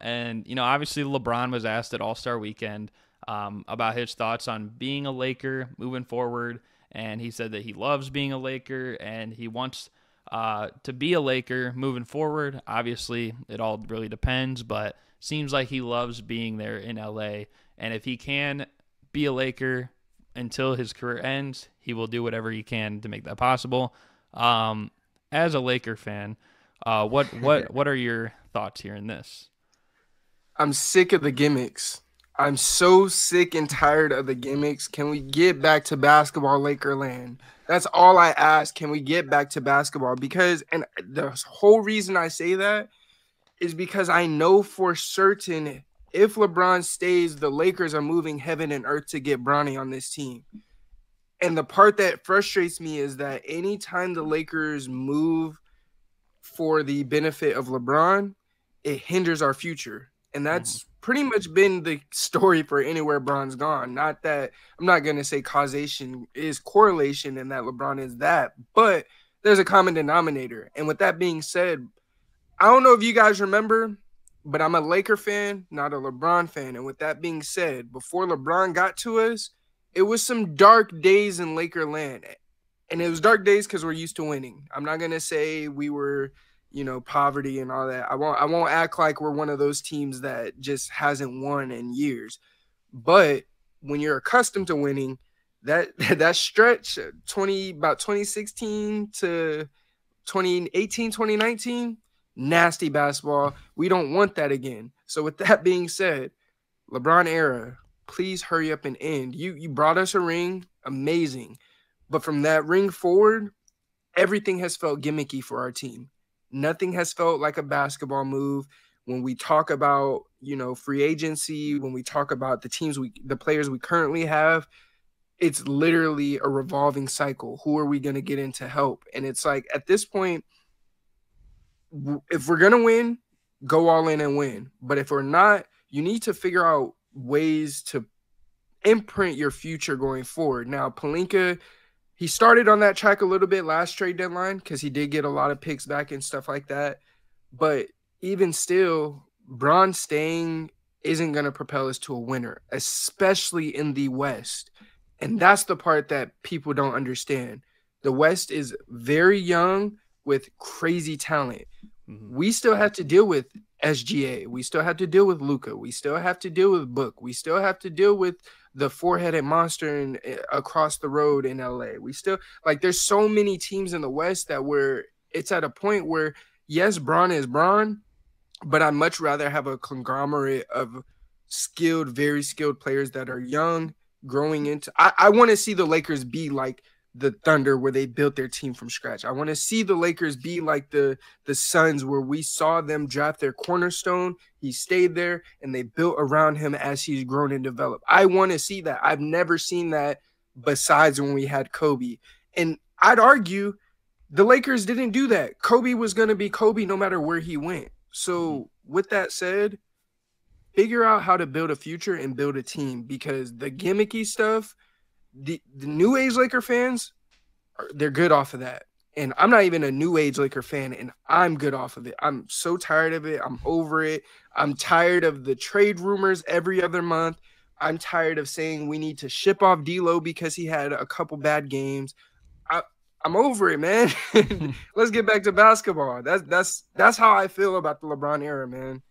Speaker 1: And you know, obviously LeBron was asked at All-Star Weekend about his thoughts on being a Laker moving forward, and he said that he loves being a Laker and he wants to be a Laker moving forward. Obviously, it all really depends, but seems like he loves being there in LA, and if he can be a Laker until his career ends, he will do whatever he can to make that possible. As a Laker fan, what are your thoughts here in this?
Speaker 2: I'm sick of the gimmicks. I'm so sick and tired of the gimmicks. Can we get back to basketball, Lakerland? That's all I ask. Can we get back to basketball? Because, and the whole reason I say that is because I know for certain if LeBron stays, the Lakers are moving heaven and earth to get Bronny on this team. And the part that frustrates me is that anytime the Lakers move for the benefit of LeBron, it hinders our future. And that's pretty much been the story for anywhere Bron's gone. Not that I'm not going to say causation is correlation and that LeBron is that, but there's a common denominator. And with that being said, I don't know if you guys remember, but I'm a Laker fan, not a LeBron fan. And with that being said, before LeBron got to us, it was some dark days in Laker land. And it was dark days because we're used to winning. I'm not gonna say we were, poverty and all that. I won't act like we're one of those teams that just hasn't won in years. But when you're accustomed to winning, that stretch, about 2016 to 2018, 2019, nasty basketball. We don't want that again. So with that being said, LeBron era, please hurry up and end. You brought us a ring, amazing. But from that ring forward, everything has felt gimmicky for our team. Nothing has felt like a basketball move. When we talk about, free agency, when we talk about the players we currently have, it's literally a revolving cycle. Who are we going to get in to help? And it's like at this point, if we're going to win, go all in and win. But if we're not, you need to figure out ways to imprint your future going forward. Now, Pelinka, he started on that track a little bit last trade deadline because he did get a lot of picks back and stuff like that. But even still, Bron staying isn't going to propel us to a winner, especially in the West. And that's the part that people don't understand. The West is very young with crazy talent. We still have to deal with SGA. We still have to deal with Luka. We still have to deal with Book. We still have to deal with the four-headed monster across the road in LA. We still there's so many teams in the West that it's at a point where yes, Bron is Bron, but I'd much rather have a conglomerate of very skilled players that are young, growing into. I want to see the Lakers be like the Thunder where they built their team from scratch. I want to see the Lakers be like the Suns where we saw them draft their cornerstone. He stayed there and they built around him as he's grown and developed. I want to see that. I've never seen that besides when we had Kobe. And I'd argue the Lakers didn't do that. Kobe was going to be Kobe no matter where he went. So with that said, figure out how to build a future and build a team, because the gimmicky stuff, the new age Laker fans, they're good off of that. And I'm not even a new age Laker fan, and I'm good off of it. I'm so tired of it. I'm over it. I'm tired of the trade rumors every other month. I'm tired of saying we need to ship off D'Lo because he had a couple bad games. I'm over it, man. Let's get back to basketball. That's how I feel about the LeBron era, man.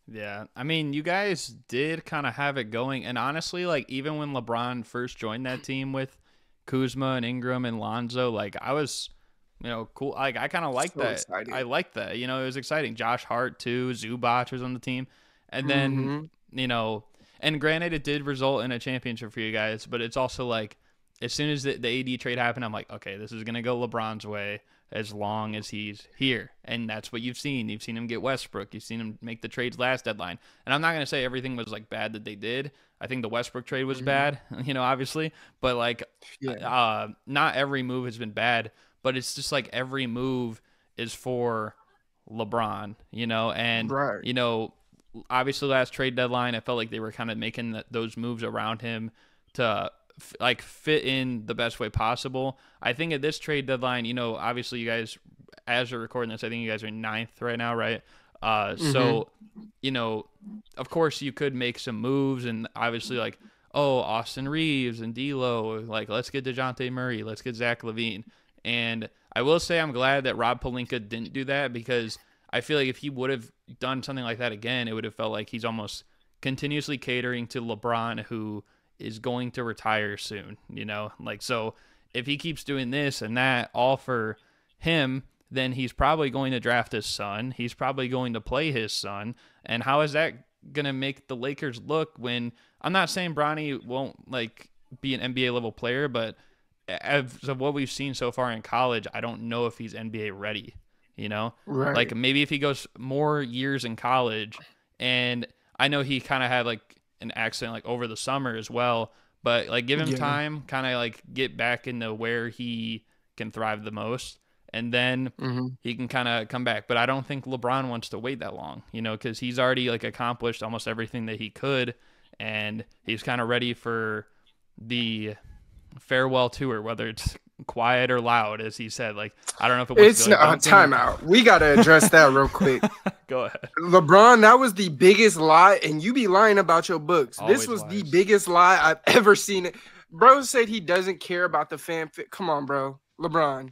Speaker 1: Yeah, I mean, you guys did kind of have it going, and honestly, even when LeBron first joined that team with Kuzma and Ingram and Lonzo, I was, cool. I kind of liked that.
Speaker 2: Exciting.
Speaker 1: I liked that. It was exciting. Josh Hart too. Zubac was on the team, and then And granted, it did result in a championship for you guys, but it's also like, as soon as the AD trade happened, I'm like, okay, this is going to go LeBron's way as long as he's here. And that's what you've seen. You've seen him get Westbrook. You've seen him make the trades last deadline. And I'm not going to say everything was like bad that they did. I think the Westbrook trade was bad, obviously. But like, not every move has been bad. But it's just like every move is for LeBron, and,
Speaker 2: Right.
Speaker 1: Obviously last trade deadline, I felt like they were kind of making those moves around him to like fit in the best way possible. I think at this trade deadline, obviously you guys, as you're recording this, I think you guys are ninth right now, right? So, of course you could make some moves, and obviously like, oh, Austin Reeves and D'Lo, like let's get DeJounte Murray, let's get Zach LaVine. And I will say I'm glad that Rob Pelinka didn't do that, because I feel like if he would have done something like that again, it would have felt like he's almost continuously catering to LeBron, who is going to retire soon, like, so if he keeps doing this and that all for him, then he's probably going to draft his son. He's probably going to play his son. And how is that going to make the Lakers look when, I'm not saying Bronny won't like be an NBA level player, but as of what we've seen so far in college, I don't know if he's NBA ready,
Speaker 2: Right.
Speaker 1: like maybe if he goes more years in college, and I know he kind of had like an accident like over the summer as well, but like give him time, kind of like get back into where he can thrive the most, and then he can kind of come back. But I don't think LeBron wants to wait that long, because he's already like accomplished almost everything that he could, and he's kind of ready for the farewell tour, whether it's quiet or loud, as he said. Like, I don't know if it was.
Speaker 2: It's not timeout. We got to address that real quick.
Speaker 1: Go ahead.
Speaker 2: LeBron, that was the biggest lie, and you be lying about your books.
Speaker 1: Always
Speaker 2: this was
Speaker 1: lies.
Speaker 2: the biggest lie I've ever seen. It. Bro said he doesn't care about the fan fit. Come on, bro. LeBron,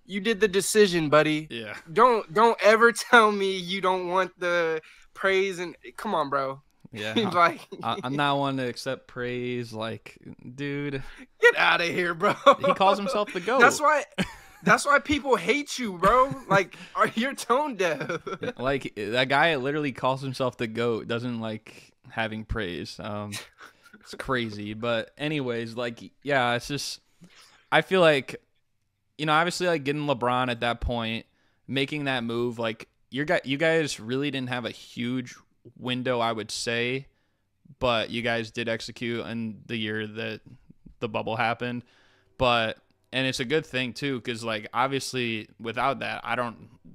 Speaker 2: you did the decision, buddy.
Speaker 1: Yeah.
Speaker 2: Don't ever tell me you don't want the praise, and come on, bro.
Speaker 1: Yeah.
Speaker 2: Like,
Speaker 1: I'm not one to accept praise. Like, dude,
Speaker 2: get out of here, bro.
Speaker 1: He calls himself the GOAT.
Speaker 2: That's why people hate you, bro. Like, you're tone deaf.
Speaker 1: Like, that guy literally calls himself the GOAT, doesn't like having praise. It's crazy. But anyways, like, yeah, it's just, I feel like, obviously like getting LeBron at that point, making that move, like you guys really didn't have a huge window, I would say, but you guys did execute in the year that the bubble happened. And it's a good thing too, because like obviously without that,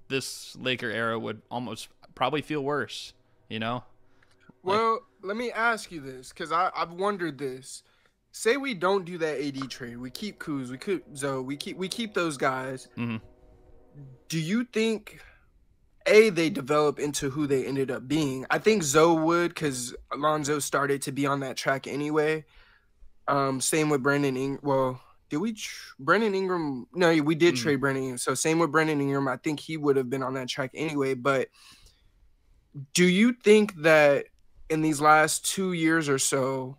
Speaker 1: this Laker era would almost probably feel worse,
Speaker 2: Well, let me ask you this, because I've wondered this. Say we don't do that AD trade, we keep Kuz, we keep Zoe, we keep those guys.
Speaker 1: Mm-hmm.
Speaker 2: Do you think they develop into who they ended up being? I think Zoe would, because Alonzo started to be on that track anyway. Same with Brandon Ingram. Well, did we Brandon Ingram? No, we did trade Brandon Ingram. So same with Brandon Ingram. I think he would have been on that track anyway. But do you think that in these last 2 years or so,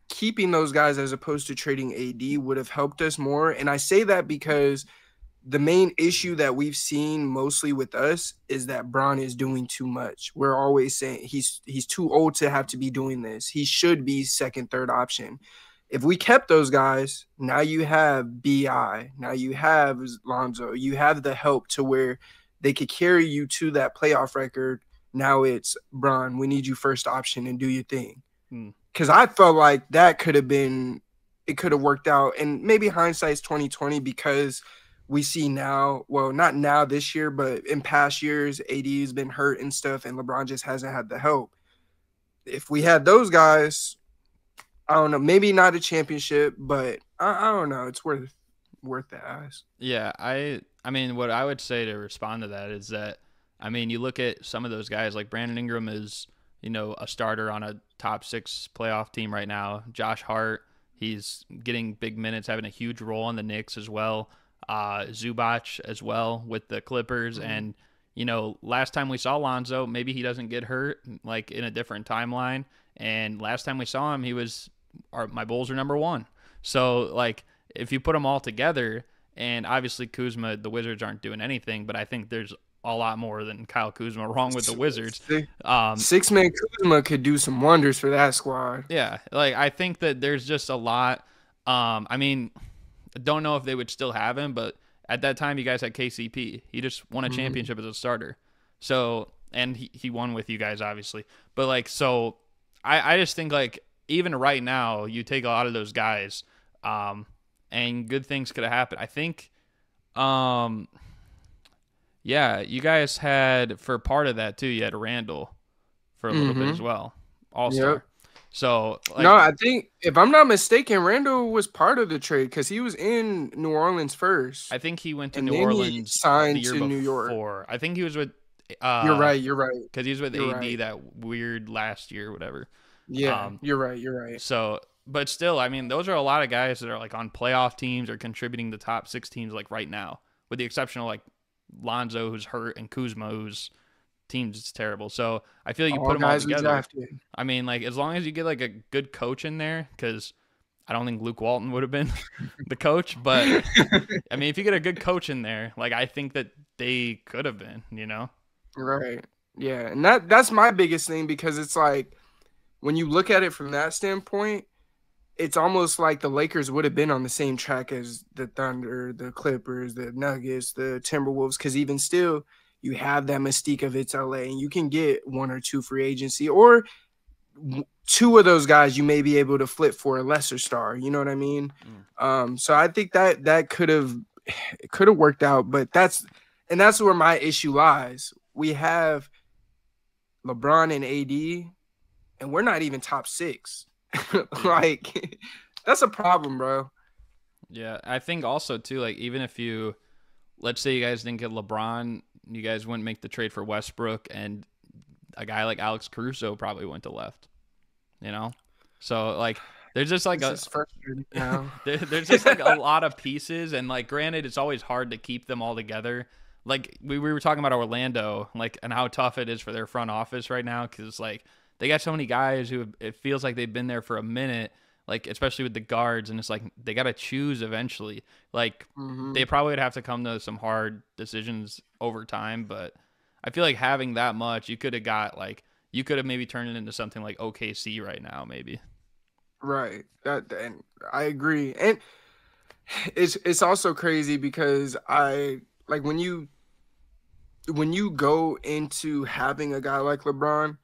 Speaker 2: keeping those guys as opposed to trading AD would have helped us more? And I say that because the main issue that we've seen mostly with us is that Bron is doing too much. We're always saying he's too old to have to be doing this. He should be second, third option. If we kept those guys, now you have BI, now you have Lonzo, you have the help to where they could carry you to that playoff record. Now it's Bron, we need you first option and do your thing. Because I felt like that could have worked out. And maybe hindsight's 2020, because we see now, well, not now this year, but in past years, AD has been hurt and stuff, and LeBron just hasn't had the help. If we had those guys, I don't know, maybe not a championship, but I don't know. It's worth the ask.
Speaker 1: Yeah, I mean, what I would say to respond to that is that, I mean, you look at some of those guys, like Brandon Ingram is, a starter on a top 6 playoff team right now. Josh Hart, he's getting big minutes, having a huge role on the Knicks as well. Zubac as well with the Clippers. And, last time we saw Lonzo, maybe he doesn't get hurt like in a different timeline. And last time we saw him, he was, my Bulls are number 1. So like if you put them all together, and obviously Kuzma, the Wizards aren't doing anything, but I think there's a lot more than Kyle Kuzma, wrong with the Wizards.
Speaker 2: Six-man Kuzma could do some wonders for that squad.
Speaker 1: Yeah, like I think that there's just a lot. I mean, I don't know if they would still have him, but at that time you guys had KCP. He just won a championship as a starter. So, and he won with you guys, obviously. But like, so I just think like even right now, you take a lot of those guys, and good things could have happened. I think, yeah, you guys had, for part of that too, you had Randall for a little bit as well, All-Star.
Speaker 2: Yep.
Speaker 1: So like,
Speaker 2: no, I think if I'm not mistaken, Randall was part of the trade because he was in New Orleans first.
Speaker 1: I think he went to
Speaker 2: and
Speaker 1: New
Speaker 2: then
Speaker 1: Orleans
Speaker 2: he signed
Speaker 1: the year
Speaker 2: to
Speaker 1: before.
Speaker 2: New York.
Speaker 1: I think he was with.
Speaker 2: You're right.
Speaker 1: Because he was with
Speaker 2: You're
Speaker 1: AD
Speaker 2: right.
Speaker 1: that weird last year, whatever.
Speaker 2: Yeah, you're right.
Speaker 1: So, but still, I mean, those are a lot of guys that are like on playoff teams or contributing to top 6 teams like right now, with the exception of like Lonzo, who's hurt, and Kuzma, whose team's is terrible. So I feel like you put them all together. I mean, like as long as you get like a good coach in there, because I don't think Luke Walton would have been the coach, but I mean, if you get a good coach in there, like I think that they could have been, you know?
Speaker 2: Right. Yeah, and that's my biggest thing, because it's like when you look at it from that standpoint, it's almost like the Lakers would have been on the same track as the Thunder, the Clippers, the Nuggets, the Timberwolves, because even still, you have that mystique of it's LA, and you can get 1 or 2 free agency, or 2 of those guys you may be able to flip for a lesser star. You know what I mean? So I think that could have worked out, but that's where my issue lies. We have LeBron and AD, and we're not even top 6. Like, that's a problem, bro.
Speaker 1: Yeah, I think also too, like even if let's say you guys didn't get LeBron, you guys wouldn't make the trade for Westbrook, and a guy like Alex Caruso probably went to left, you know? So like there's just like there's just like a lot of pieces, and like granted it's always hard to keep them all together. Like we were talking about Orlando, like, and how tough it is for their front office right now, because like they got so many guys who it feels like they've been there for a minute, like especially with the guards, and it's like they got to choose eventually. Like they probably would have to come to some hard decisions over time, but I feel like having that much, you could have maybe turned it into something like OKC right now, maybe.
Speaker 2: Right. And I agree. And it's also crazy because when you go into having a guy like LeBron,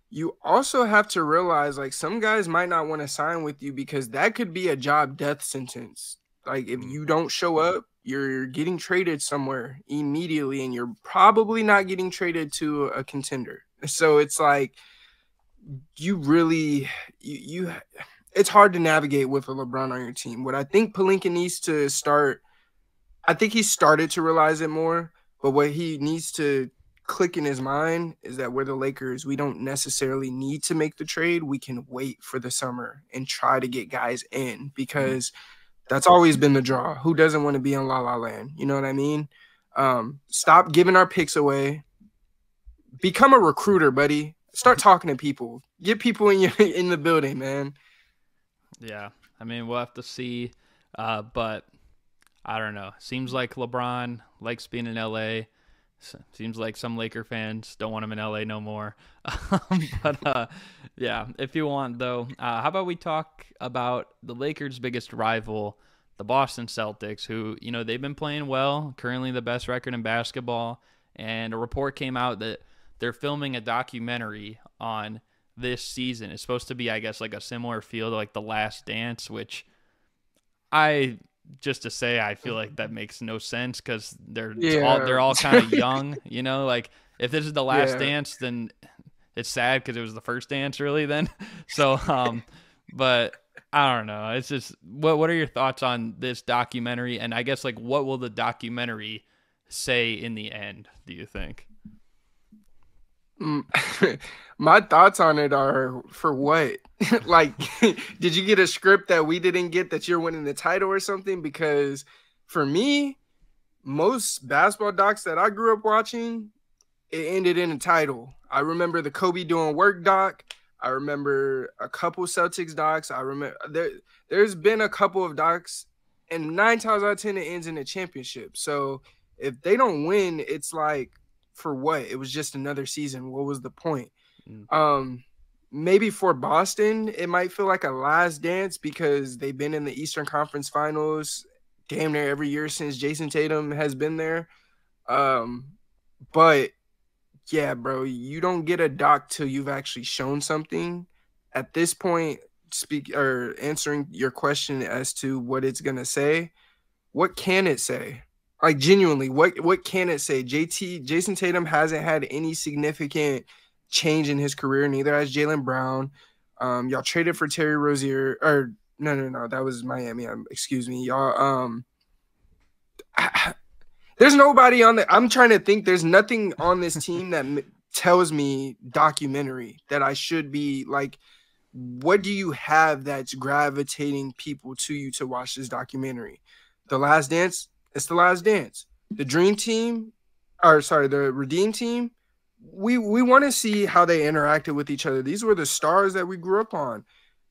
Speaker 2: you also have to realize like some guys might not want to sign with you, because that could be a job death sentence. Like if you don't show up, you're getting traded somewhere immediately, and you're probably not getting traded to a contender. So it's like it's hard to navigate with a LeBron on your team. What I think Pelinka needs to start, I think he started to realize it more, but what he needs to click in his mind is that we're the Lakers. We don't necessarily need to make the trade. We can wait for the summer and try to get guys in, because that's always been the draw. Who doesn't want to be in La La Land? You know what I mean? Stop giving our picks away. Become a recruiter, buddy. Start talking to people. Get people in the building, man.
Speaker 1: Yeah, I mean, we'll have to see, but I don't know. Seems like LeBron likes being in LA. Seems like some Laker fans don't want him in LA no more. But yeah, if you want though, how about we talk about the Lakers' biggest rival, the Boston Celtics, who, you know, they've been playing well, currently the best record in basketball, and a report came out that they're filming a documentary on this season. It's supposed to be, I guess, like a similar feel to like The Last Dance, which I feel like that makes no sense, because they're all kind of young, you know. Like if this is The Last Dance, then it's sad because it was the first dance, really. Then, so but I don't know. It's just what are your thoughts on this documentary? And I guess like what will the documentary say in the end, do you think?
Speaker 2: My thoughts on it are, for what? Like, did you get a script that we didn't get that you're winning the title or something? Because for me, most basketball docs that I grew up watching, it ended in a title. I remember the Kobe Doing Work doc. I remember a couple Celtics docs. I remember there's been a couple of docs, and 9 times out of 10 it ends in a championship. So if they don't win, it's like, for what? It was just another season. What was the point?
Speaker 1: Mm.
Speaker 2: Maybe for Boston, it might feel like a last dance because they've been in the Eastern Conference Finals damn near every year since Jason Tatum has been there. But yeah, bro, you don't get a doc till you've actually shown something. At this point, answering your question as to what it's gonna say, what can it say? Like genuinely, what can it say? Jason Tatum hasn't had any significant change in his career, neither has Jaylen Brown. Y'all traded for Terry Rozier, or no, that was Miami. Excuse me, y'all. There's nobody on the. I'm trying to think. There's nothing on this team that tells me documentary that I should be like. What do you have that's gravitating people to you to watch this documentary? The Last Dance. It's The Last Dance. The Dream Team, the Redeem Team. We want to see how they interacted with each other. These were the stars that we grew up on.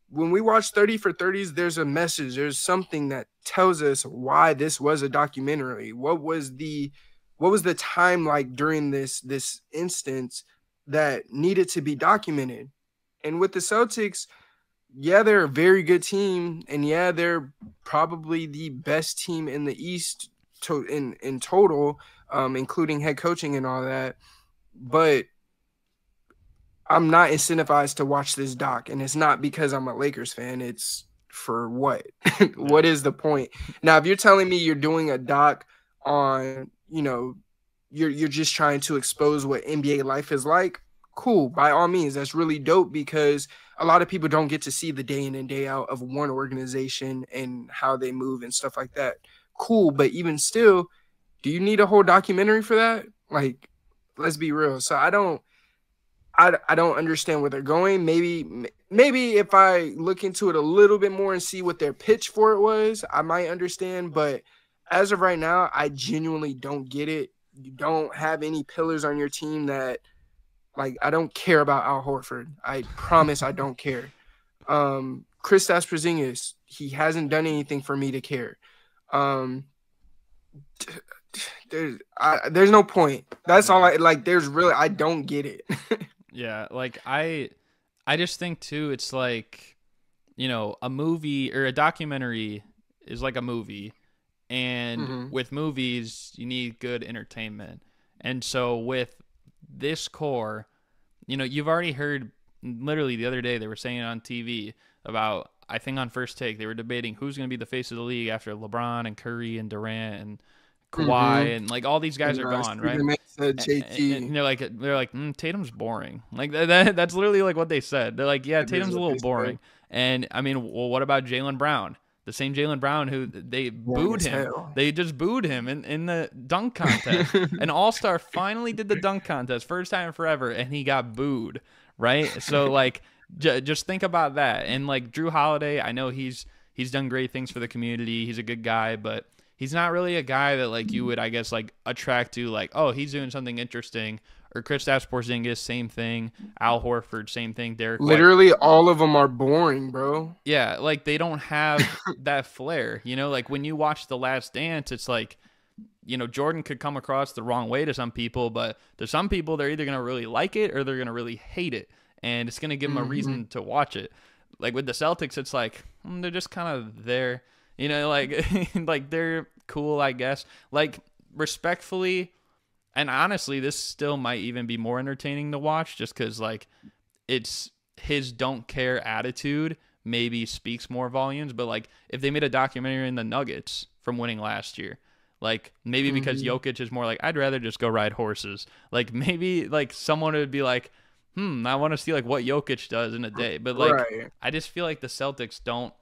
Speaker 2: When we watch 30 for 30s, there's a message. There's something that tells us why this was a documentary. What was the time like during this instance that needed to be documented? And with the Celtics, yeah, they're a very good team, and yeah, they're probably the best team in the East in total, including head coaching and all that. But I'm not incentivized to watch this doc, and it's not because I'm a Lakers fan. It's for what? What is the point? Now, if you're telling me you're doing a doc on, you're just trying to expose what NBA life is like, cool. By all means, that's really dope because a lot of people don't get to see the day in and day out of one organization and how they move and stuff like that. Cool, but even still, do you need a whole documentary for that? Like, let's be real. So I don't understand where they're going. Maybe if I look into it a little bit more and see what their pitch for it was, I might understand. But as of right now, I genuinely don't get it. You don't have any pillars on your team that, like, I don't care about Al Horford. I promise I don't care. Kristaps Porzingis, he hasn't done anything for me to care. There's no point. That's all I like. I don't get it.
Speaker 1: Yeah, like I just think too, it's like, a movie or a documentary is like a movie, and with movies you need good entertainment. And so with this core, you've already heard, literally the other day they were saying it on TV about, I think on First Take, they were debating who's going to be the face of the league after LeBron and Curry and Durant and Kawhi and like all these guys are gone, right? And they're like, Tatum's boring. Like that's literally like what they said. They're like, yeah, Tatum's a little boring. And I mean, well, what about Jaylen Brown? The same Jaylen Brown who they booed him. They just booed him in the dunk contest. An All-Star finally did the dunk contest, first time forever, and he got booed, right? So like, just think about that. And like Drew Holiday, I know he's done great things for the community. He's a good guy, but he's not really a guy that like you would, I guess, like attract to, like, oh, he's doing something interesting. Or Kristaps Porzingis, same thing. Al Horford, same thing. Derek White.
Speaker 2: Literally all of them are boring, bro.
Speaker 1: Yeah, like they don't have that flair. Like when you watch The Last Dance, it's like, Jordan could come across the wrong way to some people, but to some people, they're either going to really like it or they're going to really hate it. And it's going to give them a reason to watch it. Like with the Celtics, it's like, they're just kind of there. Like they're cool, I guess. Like, respectfully, and honestly, this still might even be more entertaining to watch just because, like, it's his don't care attitude maybe speaks more volumes. But, like, if they made a documentary in the Nuggets from winning last year, like, maybe because Jokic is more like, I'd rather just go ride horses. Like, maybe, like, someone would be like, I want to see, like, what Jokic does in a day. But, like, I just feel like the Celtics don't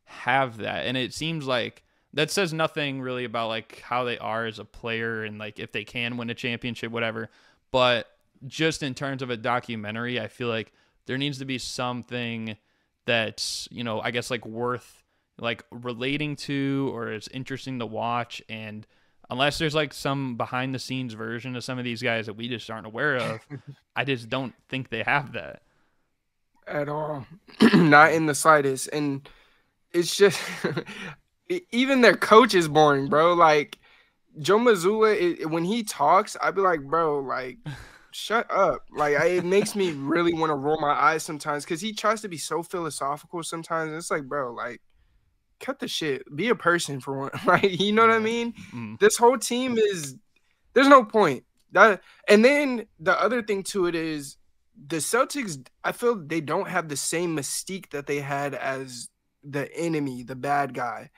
Speaker 1: have that. And it seems like that says nothing really about like how they are as a player and like if they can win a championship, whatever. But just in terms of a documentary, I feel like there needs to be something that's, I guess like worth like relating to or is interesting to watch. And unless there's like some behind the scenes version of some of these guys that we just aren't aware of, I just don't think they have that
Speaker 2: at all. Not in the slightest. And it's just even their coach is boring, bro. Like, Joe Mazzulla, when he talks, I'd be like, bro, like, shut up. Like, it makes me really want to roll my eyes sometimes because he tries to be so philosophical sometimes. And it's like, bro, like, cut the shit. Be a person for one. Like, you know what I mean? This whole team there's no point. And then the other thing to it is the Celtics, I feel they don't have the same mystique that they had as the enemy, the bad guy.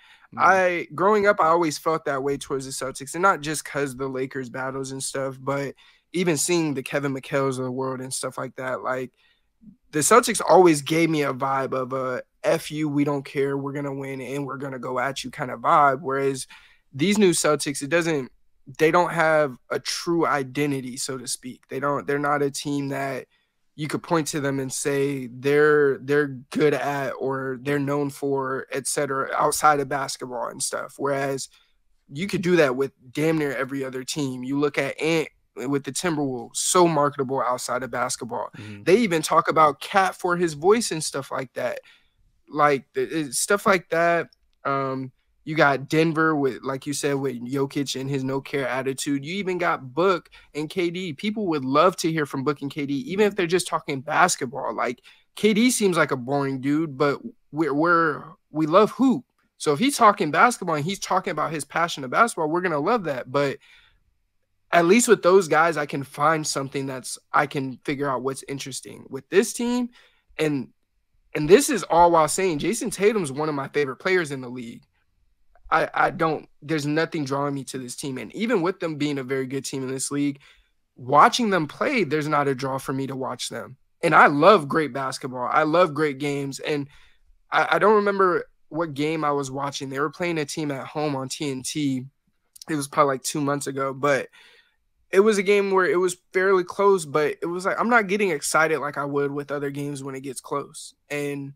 Speaker 2: Growing up, I always felt that way towards the Celtics, and not just because the Lakers battles and stuff, but even seeing the Kevin McHale's of the world and stuff like that. Like, the Celtics always gave me a vibe of a F you, we don't care, we're gonna win and we're gonna go at you kind of vibe. Whereas these new Celtics, they don't have a true identity, so to speak. They're not a team that you could point to them and say they're good at or they're known for, etc., outside of basketball and stuff. Whereas you could do that with damn near every other team. You look at Ant with the Timberwolves, so marketable outside of basketball. They even talk about Cat for his voice and stuff like that. Like stuff like that. You got Denver with, like you said, with Jokic and his no care attitude. You even got Book and KD. People would love to hear from Book and KD, even if they're just talking basketball. Like, KD seems like a boring dude, but we love hoop. So if he's talking basketball and he's talking about his passion of basketball, we're gonna love that. But at least with those guys, I can find something I can figure out what's interesting with this team. And this is all while saying Jason Tatum's one of my favorite players in the league. There's nothing drawing me to this team. And even with them being a very good team in this league, watching them play, there's not a draw for me to watch them. And I love great basketball. I love great games. And I don't remember what game I was watching. They were playing a team at home on TNT. It was probably like 2 months ago, but it was a game where it was fairly close, but it was like, I'm not getting excited like I would with other games when it gets close. And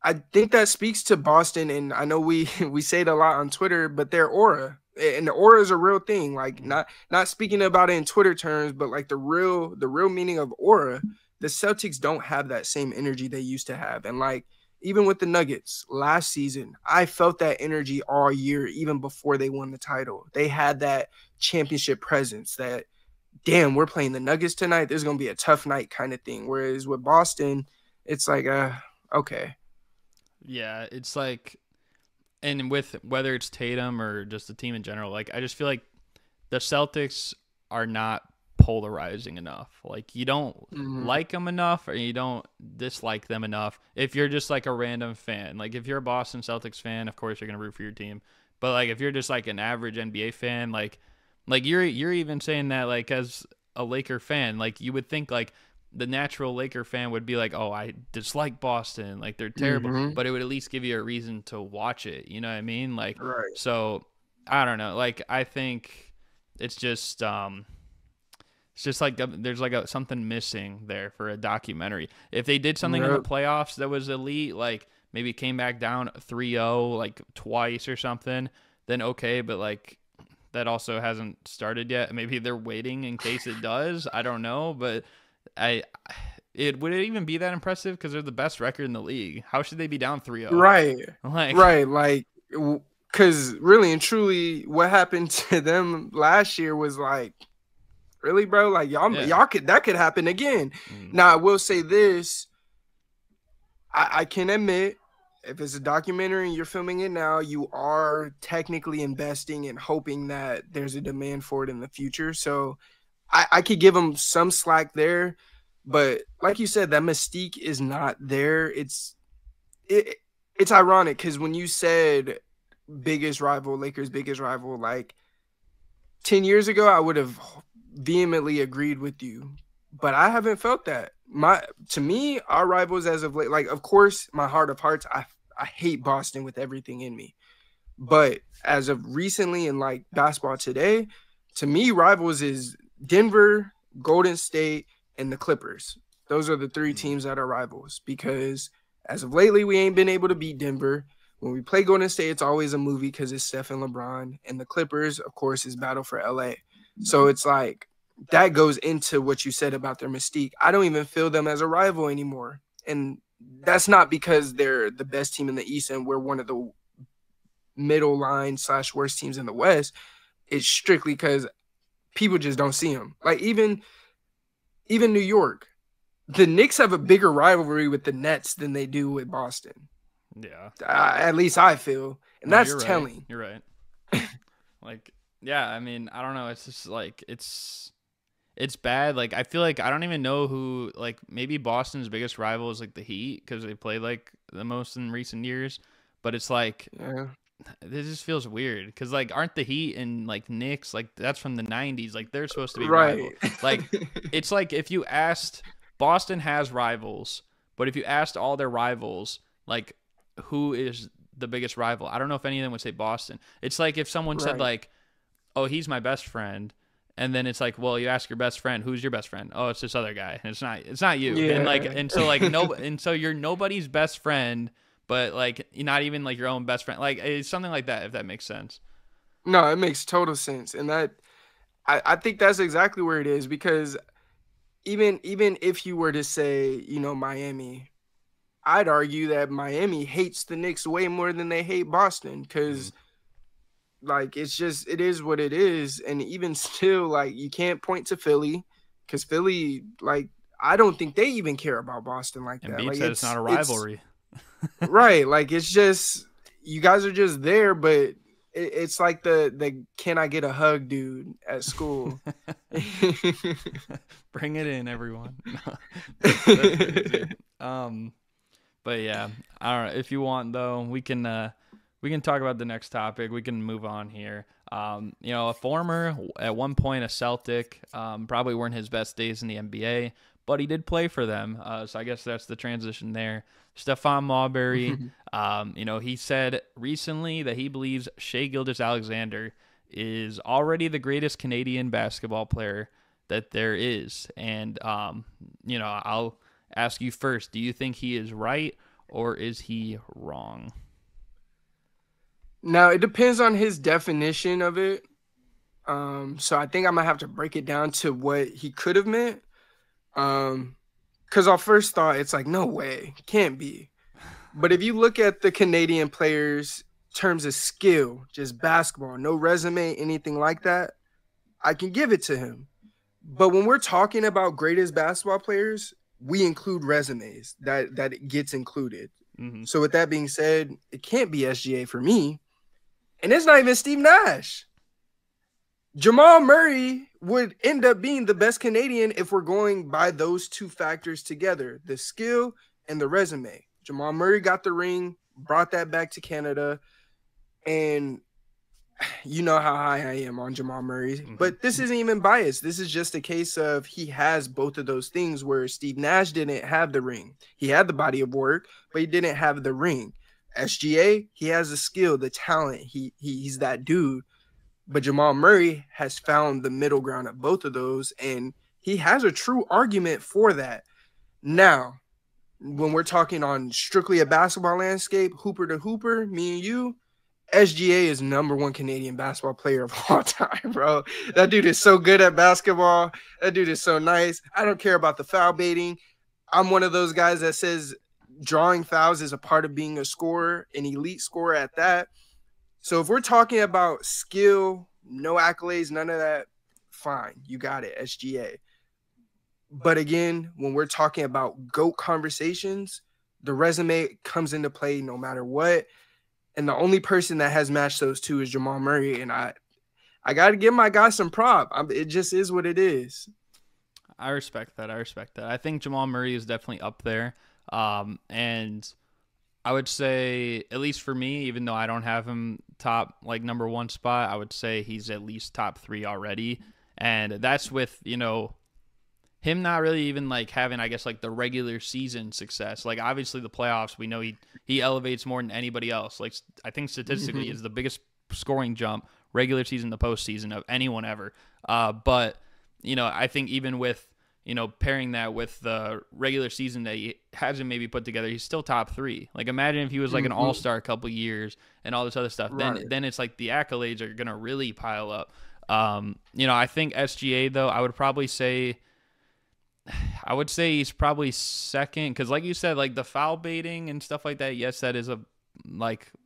Speaker 2: I think that speaks to Boston, and I know we say it a lot on Twitter, but their aura, and the aura is a real thing. Like, not speaking about it in Twitter terms, but like the real meaning of aura. The Celtics don't have that same energy they used to have, and like even with the Nuggets last season, I felt that energy all year, even before they won the title. They had that championship presence. That, damn, we're playing the Nuggets tonight. There's gonna be a tough night kind of thing. Whereas with Boston, it's like, okay.
Speaker 1: Yeah, it's like, and with whether it's Tatum or just the team in general, like, I just feel like the Celtics are not polarizing enough. Like, you don't like them enough, or you don't dislike them enough if you're just like a random fan. Like, if you're a Boston Celtics fan, of course you're gonna root for your team. But like, if you're just like an average NBA fan, like you're even saying that, like, as a Laker fan, like, you would think like the natural Laker fan would be like, oh, I dislike Boston, like, they're terrible, but it would at least give you a reason to watch it. You know what I mean? Like,
Speaker 2: right.
Speaker 1: So I don't know. Like, I think it's just like there's like something missing there for a documentary. If they did something in the playoffs that was elite, like maybe came back down 3-0 like twice or something, then okay. But like, that also hasn't started yet. Maybe they're waiting in case it does. I don't know, but would it even be that impressive? Because they're the best record in the league. How should they be down 3-0?
Speaker 2: Right. Like, because really and truly, what happened to them last year was like, really, bro? Like, that could happen again. Now, I will say this. I can admit, if it's a documentary and you're filming it now, you are technically investing and hoping that there's a demand for it in the future. So I could give them some slack there, but like you said, that mystique is not there. It's ironic because when you said biggest rival, Lakers' biggest rival, like 10 years ago, I would have vehemently agreed with you, but I haven't felt that. To me, our rivals as of late, like, of course, my heart of hearts, I hate Boston with everything in me, but as of recently in like basketball today, to me, rivals is Denver, Golden State, and the Clippers. Those are the three teams that are rivals, because as of lately, we ain't been able to beat Denver. When we play Golden State, it's always a movie because it's Steph and LeBron. And the Clippers, of course, is battle for LA. So it's like, that goes into what you said about their mystique. I don't even feel them as a rival anymore. And that's not because they're the best team in the East and we're one of the middle line / worst teams in the West. it's strictly because people just don't see him. Like even New York, the Knicks have a bigger rivalry with the Nets than they do with Boston.
Speaker 1: Yeah.
Speaker 2: At least I feel, and that's telling.
Speaker 1: You're right. Like, yeah, I mean, I don't know. It's just like it's bad. Like, I feel like I don't even know who. Like, maybe Boston's biggest rival is like the Heat because they play like the most in recent years. But it's like, this just feels weird because like, aren't the Heat and like Knicks like that's from the '90s? Like, they're supposed to be rival. Like, it's like if you asked, Boston has rivals, but if you asked all their rivals, like, who is the biggest rival? I don't know if any of them would say Boston. It's like if someone said like, oh, he's my best friend. And then it's like, well, you ask your best friend, who's your best friend? Oh, it's this other guy. And it's not you.
Speaker 2: Yeah.
Speaker 1: And so like and so you're nobody's best friend, but like you're not even like your own best friend. Like it's something like that, if that makes sense.
Speaker 2: No, it makes total sense. And that I think that's exactly where it is, because even if you were to say, you know, Miami, I'd argue that Miami hates the Knicks way more than they hate Boston, because like it is what it is. And even still, like, you can't point to Philly, because Philly, like, I don't think they even care about Boston like that. Like,
Speaker 1: it's not a rivalry.
Speaker 2: Right. Like, it's just, you guys are just there, but it's like the can I get a hug dude at school.
Speaker 1: Bring it in, everyone. That's crazy. But yeah, I don't know. If you want, though, we can talk about the next topic. We can move on here. You know, a former, at one point, a Celtic, probably weren't his best days in the NBA, but he did play for them. So I guess that's the transition there. Stephon Marbury, you know, he said recently that he believes Shai Gilgeous-Alexander is already the greatest Canadian basketball player that there is. And, you know, I'll ask you first, do you think he is right or is he wrong?
Speaker 2: Now, it depends on his definition of it. So I think I'm going to have to break it down to what he could have meant. Because our first thought, it's like, no way, can't be. But if you look at the Canadian players in terms of skill, just basketball, no resume, anything like that, I can give it to him. But when we're talking about greatest basketball players, we include resumes. That it gets included.
Speaker 1: Mm-hmm.
Speaker 2: So with that being said, it can't be SGA for me. And it's not even Steve Nash. Jamal Murray would end up being the best Canadian if we're going by those two factors together, the skill and the resume. Jamal Murray got the ring, brought that back to Canada, and you know how high I am on Jamal Murray. Mm-hmm. But this isn't even biased. This is just a case of he has both of those things, where Steve Nash didn't have the ring. He had the body of work, but he didn't have the ring. SGA, he has the skill, the talent. He's that dude. But Jamal Murray has found the middle ground of both of those, and he has a true argument for that. Now, when we're talking on strictly a basketball landscape, hooper to hooper, me and you, SGA is #1 Canadian basketball player of all time, bro. That dude is so good at basketball. That dude is so nice. I don't care about the foul baiting. I'm one of those guys that says drawing fouls is a part of being a scorer, an elite scorer at that. So if we're talking about skill, no accolades, none of that, fine, you got it, SGA. But again, when we're talking about GOAT conversations, the resume comes into play no matter what. And the only person that has matched those two is Jamal Murray. And I got to give my guy some prop. It just is what it is.
Speaker 1: I respect that. I think Jamal Murray is definitely up there. And I would say, at least for me, even though I don't have him top, like, #1 spot, I would say he's at least top 3 already. And that's with, you know, him not really even, like, having, I guess, like, the regular season success. Like, obviously the playoffs, we know he elevates more than anybody else. Like, I think statistically is the biggest scoring jump, regular season to postseason, of anyone ever. But, you know, I think even with, you know, pairing that with the regular season that he hasn't maybe put together, he's still top 3. Like, imagine if he was like an all-star a couple years and all this other stuff. Right. Then it's like the accolades are going to really pile up. You know, I think SGA, though, I would say he's probably second, because like you said, like the foul baiting and stuff like that, yes, that is a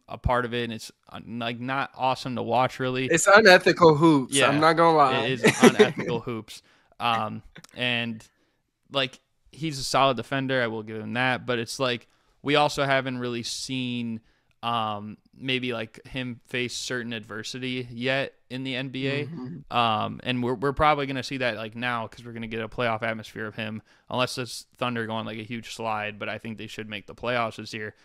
Speaker 1: a part of it, and it's like not awesome to watch really.
Speaker 2: It's unethical hoops.
Speaker 1: Yeah,
Speaker 2: I'm not gonna lie.
Speaker 1: it is unethical hoops. And like he's a solid defender, I will give him that, but it's like we also haven't really seen maybe like him face certain adversity yet in the NBA.
Speaker 2: Mm-hmm.
Speaker 1: And we're probably going to see that like now because we're going to get a playoff atmosphere of him, unless it's Thunder going like a huge slide, but I think they should make the playoffs this year.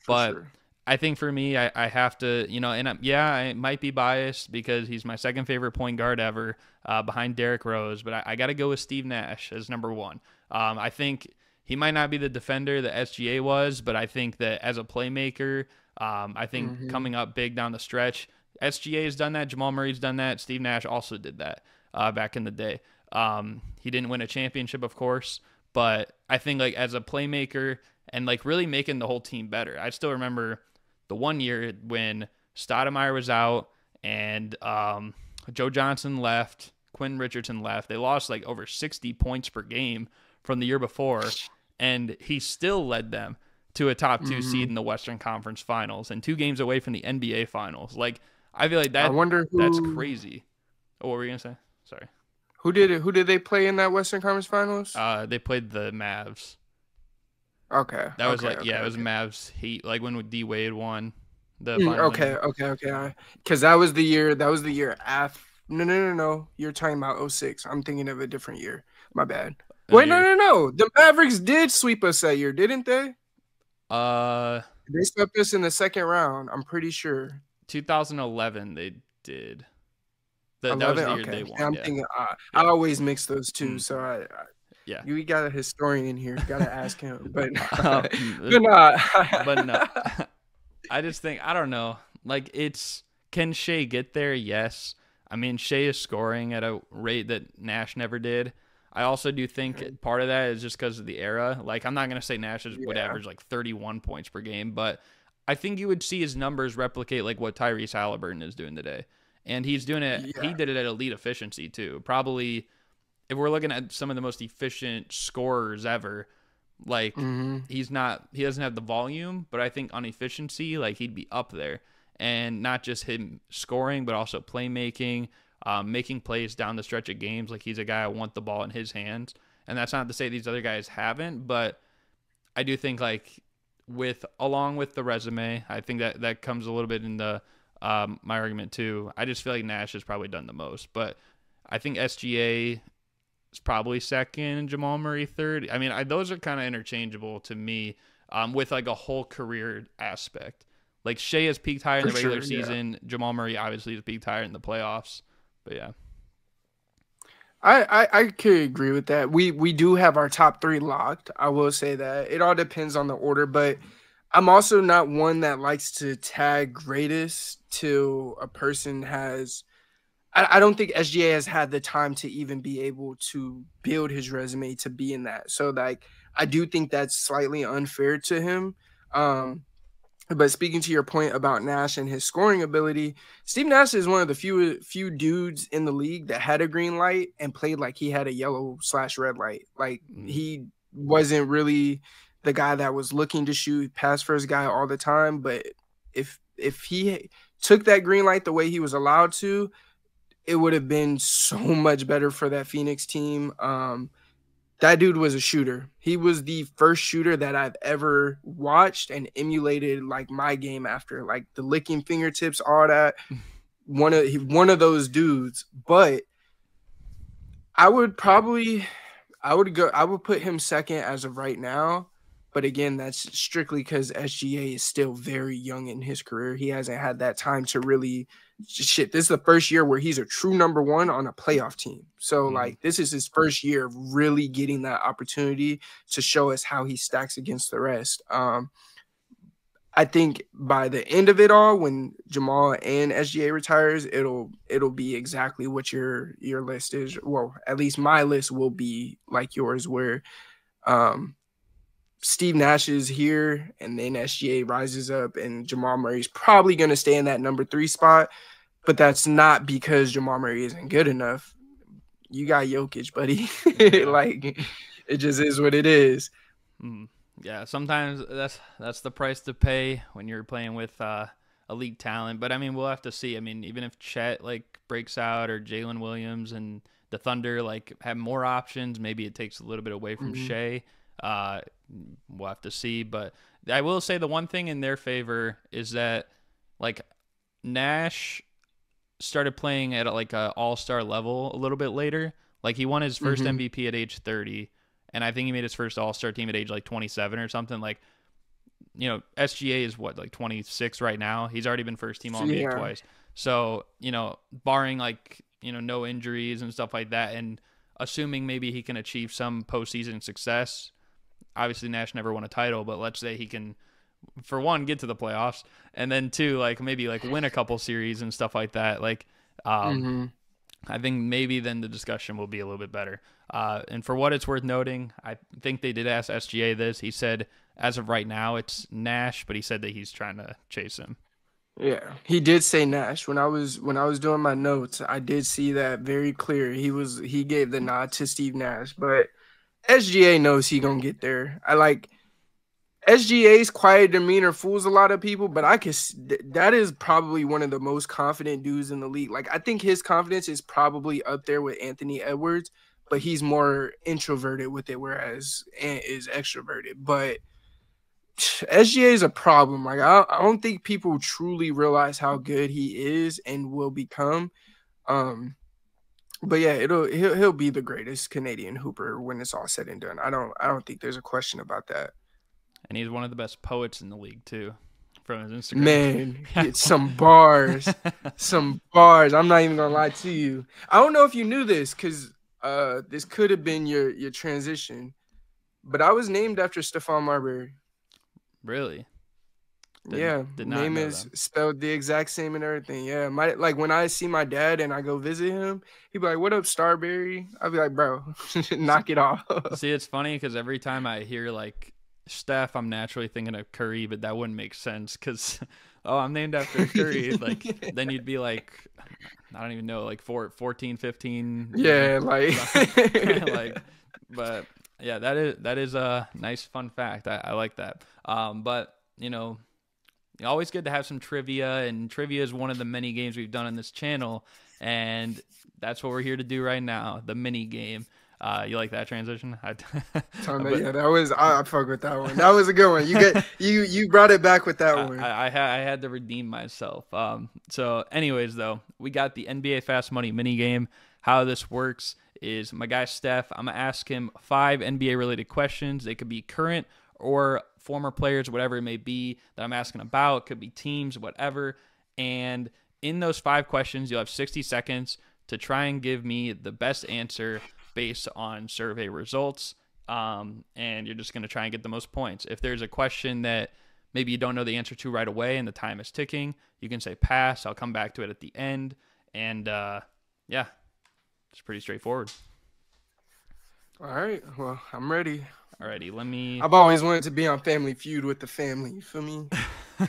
Speaker 1: But sure. I think for me, I have to, you know, and I might be biased because he's my second favorite point guard ever behind Derrick Rose, but I got to go with Steve Nash as number one. I think he might not be the defender that SGA was, but I think that as a playmaker, I think coming up big down the stretch, SGA has done that. Jamal Murray's done that. Steve Nash also did that back in the day. He didn't win a championship, of course, but I think like as a playmaker and like really making the whole team better. I still remember the one year when Stoudemire was out and Joe Johnson left, Quinn Richardson left. They lost like over 60 points per game from the year before, and he still led them to a top two seed in the Western Conference Finals and 2 games away from the NBA Finals. Like, I feel like that's crazy. Oh, what were you gonna say? Sorry.
Speaker 2: Who did they play in that Western Conference Finals?
Speaker 1: They played the Mavs.
Speaker 2: Okay.
Speaker 1: That was it was Mavs Heat, like when D Wade won the
Speaker 2: Okay. Because that was the year after. No. You're talking about 06. I'm thinking of a different year. My bad. Wait, no. The Mavericks did sweep us that year, didn't they? They swept us in the second round. I'm pretty sure.
Speaker 1: 2011, they did. That was the year they won.
Speaker 2: I'm thinking. I always mix those two, so we got a historian here. Got to ask him, but
Speaker 1: but no. I just think I don't know. Like can Shai get there? Yes. I mean, Shai is scoring at a rate that Nash never did. I also do think part of that is just because of the era. Like, I'm not going to say Nash would average like 31 points per game, but I think you would see his numbers replicate like what Tyrese Halliburton is doing today. And he's doing it. Yeah. He did it at elite efficiency too. Probably, if we're looking at some of the most efficient scorers ever, like he doesn't have the volume, but I think on efficiency, like he'd be up there. And not just him scoring, but also playmaking, making plays down the stretch of games. Like he's a guy I want the ball in his hands. And that's not to say these other guys haven't, but I do think like along with the resume, I think that comes a little bit in the my argument too. I just feel like Nash has probably done the most, but I think SGA is probably second and Jamal Murray third. I mean, those are kind of interchangeable to me with like a whole career aspect. Like Shai has peaked higher in the regular season. Jamal Murray obviously has peaked higher in the playoffs. But yeah.
Speaker 2: I could agree with that. We do have our top 3 locked. I will say that. It all depends on the order, but I'm also not one that likes to tag greatest till a person has I don't think SGA has had the time to even be able to build his resume to be in that. So like I do think that's slightly unfair to him. But speaking to your point about Nash and his scoring ability, Steve Nash is one of the few dudes in the league that had a green light and played like he had a yellow/red light. Like he wasn't really the guy that was looking to shoot pass first guy all the time. But if he took that green light the way he was allowed to, it would have been so much better for that Phoenix team. That dude was a shooter. He was the first shooter that I've ever watched and emulated like my game after, like the licking fingertips, all that. One of those dudes. But I would put him second as of right now. But again, that's strictly because SGA is still very young in his career. He hasn't had that time to really this is the first year where he's a true number one on a playoff team. So like this is his first year of really getting that opportunity to show us how he stacks against the rest. I think by the end of it all, when Jamal and SGA retires, it'll be exactly what your list is. Well, at least my list will be like yours, where Steve Nash is here and then SGA rises up and Jamal Murray's probably going to stay in that number 3 spot. But that's not because Jamal Murray isn't good enough. You got Jokic, buddy. Like, it just is what it is.
Speaker 1: Yeah, sometimes that's the price to pay when you're playing with elite talent. But I mean, we'll have to see. I mean, even if Chet like breaks out or Jalen Williams and the Thunder like have more options, maybe it takes a little bit away from Shai. We'll have to see. But I will say the one thing in their favor is that like Nash started playing at like a all-star level a little bit later. Like he won his first MVP at age 30, and I think he made his first all-star team at age like 27 or something. Like, you know, SGA is what, like 26 right now. He's already been first team All-NBA twice. So, you know, barring like, you know, no injuries and stuff like that, and assuming maybe he can achieve some postseason success. Obviously Nash never won a title, but let's say he can, for one, get to the playoffs, and then two, like maybe like win a couple series and stuff like that. Like, I think maybe then the discussion will be a little bit better. And for what it's worth noting, I think they did ask SGA this. He said, as of right now, it's Nash, but he said that he's trying to chase him.
Speaker 2: Yeah, he did say Nash. When I was doing my notes, I did see that very clear. He gave the nod to Steve Nash, but SGA knows he gonna get there. I like SGA's quiet demeanor fools a lot of people, but that is probably one of the most confident dudes in the league. Like I think his confidence is probably up there with Anthony Edwards, but he's more introverted with it, whereas Ant is extroverted. But SGA is a problem. Like I don't think people truly realize how good he is and will become. But yeah, he'll be the greatest Canadian hooper when it's all said and done. I don't think there's a question about that.
Speaker 1: And he's one of the best poets in the league too, from his Instagram.
Speaker 2: Man, some bars, some bars. I'm not even gonna lie to you. I don't know if you knew this, because this could have been your transition, but I was named after Stephon Marbury.
Speaker 1: Really?
Speaker 2: Did not name is spelled the exact same and everything. Yeah, like when I see my dad and I go visit him, he'd be like, "What up, Starberry?" I'll be like, "Bro, knock it off."
Speaker 1: See, it's funny because every time I hear like Steph, I'm naturally thinking of Curry, but that wouldn't make sense because I'm named after Curry. Like then you'd be like, I don't even know, like 14, 15.
Speaker 2: Yeah, like
Speaker 1: but yeah, that is a nice fun fact. I like that. But you know, always good to have some trivia, and trivia is one of the many games we've done on this channel, and that's what we're here to do right now, the mini game. You like that transition?
Speaker 2: Yeah, that was I fuck with that one. That was a good one. You brought it back with that one.
Speaker 1: I had to redeem myself. So anyways, though, we got the NBA Fast Money mini game. How this works is my guy Steph, I'm gonna ask him 5 NBA related questions. They could be current or former players, whatever it may be that I'm asking about. It could be teams, whatever. And in those 5 questions, you'll have 60 seconds to try and give me the best answer based on survey results. And you're just going to try and get the most points. If there's a question that maybe you don't know the answer to right away and the time is ticking, you can say pass. I'll come back to it at the end. And yeah, it's pretty straightforward.
Speaker 2: All right. Well, I'm ready.
Speaker 1: Alrighty,
Speaker 2: I've always wanted to be on Family Feud with the family. You feel me?
Speaker 1: All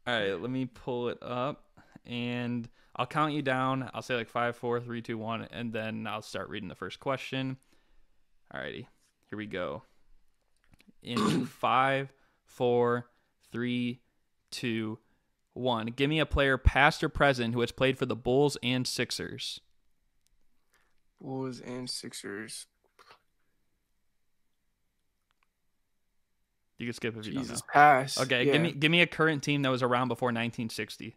Speaker 1: right, let me pull it up, and I'll count you down. I'll say like 5, 4, 3, 2, 1, and then I'll start reading the first question. Alrighty, here we go. In 5, 4, 3, 2, 1. Give me a player, past or present, who has played for the Bulls and Sixers.
Speaker 2: Bulls and Sixers.
Speaker 1: You can skip if you don't know.
Speaker 2: Pass.
Speaker 1: Okay, yeah. Give me a current team that was around before 1960.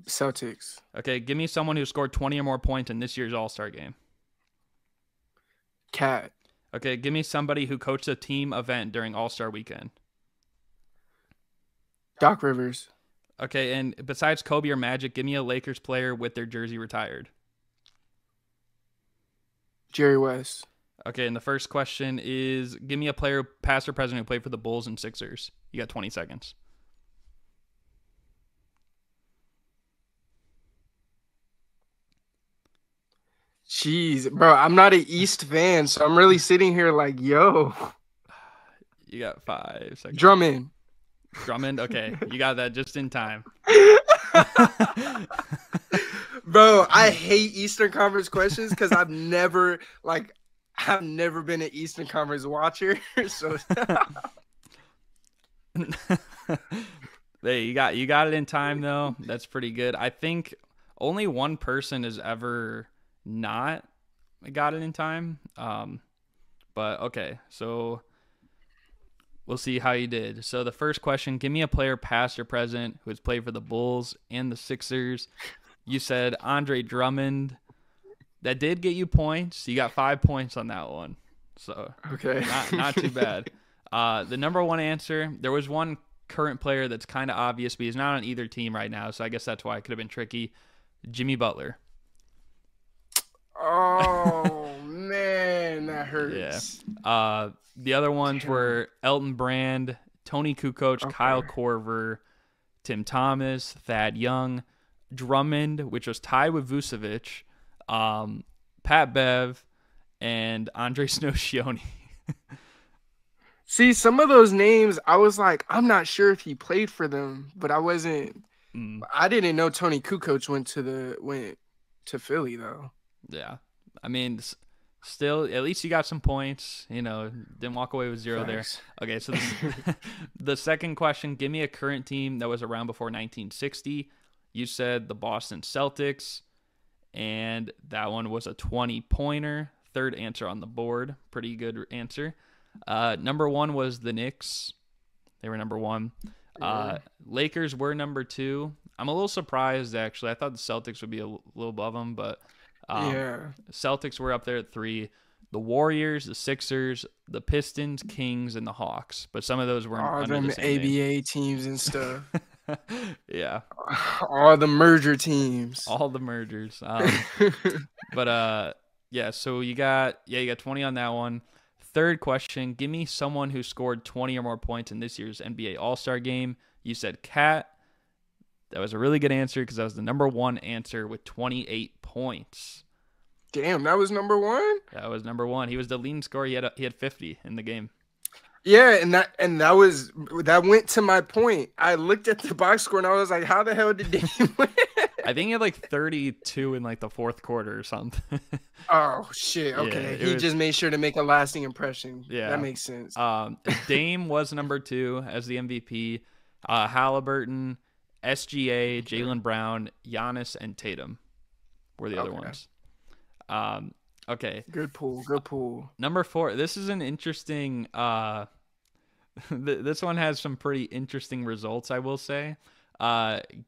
Speaker 2: Celtics.
Speaker 1: Okay, give me someone who scored 20 or more points in this year's All-Star game.
Speaker 2: Cat.
Speaker 1: Okay, give me somebody who coached a team event during All-Star Weekend.
Speaker 2: Doc Rivers.
Speaker 1: Okay, and besides Kobe or Magic, give me a Lakers player with their jersey retired.
Speaker 2: Jerry West.
Speaker 1: Okay, and the first question is, give me a player, past or present, who played for the Bulls and Sixers. You got 20 seconds.
Speaker 2: Jeez, bro, I'm not an East fan, so I'm really sitting here like, yo.
Speaker 1: You got 5 seconds.
Speaker 2: Drummond,
Speaker 1: okay. You got that just in time.
Speaker 2: Bro, I hate Eastern Conference questions because I've never been an Eastern Conference watcher. So
Speaker 1: Hey, you got it in time though. That's pretty good. I think only one person has ever not got it in time. But okay, so we'll see how you did. So the first question: give me a player, past or present, who has played for the Bulls and the Sixers. You said Andre Drummond. That did get you points. You got 5 points on that one. So
Speaker 2: Okay.
Speaker 1: not too bad. The number one answer, there was one current player that's kind of obvious, but he's not on either team right now, so I guess that's why it could have been tricky. Jimmy Butler.
Speaker 2: Oh man, that hurts.
Speaker 1: Yeah. The other ones were Elton Brand, Tony Kukoc,
Speaker 2: Okay.
Speaker 1: Kyle Korver, Tim Thomas, Thad Young, Drummond, which was tied with Vucevic, Pat Bev, and Andre Snowshione.
Speaker 2: See, some of those names, I was like, I'm not sure if he played for them, but I wasn't. I didn't know Tony Kukoc went to Philly though.
Speaker 1: Yeah. I mean, still, at least you got some points. Didn't walk away with zero
Speaker 2: Thanks.
Speaker 1: there. Okay, so the second question, give me a current team that was around before 1960. You said the Boston Celtics, and that one was a 20-pointer. Third answer on the board. Pretty good answer. Number one was the Knicks. They were number one. Lakers were number two. I'm a little surprised, actually. I thought the Celtics would be a little above them, but Celtics were up there at 3. The Warriors, the Sixers, the Pistons, Kings, and the Hawks. But some of those weren't under
Speaker 2: them
Speaker 1: the same name.
Speaker 2: ABA teams and stuff.
Speaker 1: Yeah.
Speaker 2: All the merger teams.
Speaker 1: All the mergers. But yeah, so you got 20 on that one. Third question, give me someone who scored 20 or more points in this year's NBA All-Star game. You said Cat. That was a really good answer because that was the number one answer with 28 points.
Speaker 2: Damn, that was number one?
Speaker 1: That was number one. He was the leading scorer. He had 50 in the game.
Speaker 2: Yeah, and that went to my point. I looked at the box score and I was like, how the hell did Dame win?
Speaker 1: I think he had like 32 in like the fourth quarter or something.
Speaker 2: Oh shit. Okay.
Speaker 1: Yeah,
Speaker 2: he just made sure to make a lasting impression.
Speaker 1: Yeah.
Speaker 2: That makes sense.
Speaker 1: Dame was number 2 as the MVP. Halliburton, SGA, Jaylen Brown, Giannis, and Tatum were the other ones. Okay.
Speaker 2: Good pool.
Speaker 1: Number 4. This is an interesting. This one has some pretty interesting results, I will say.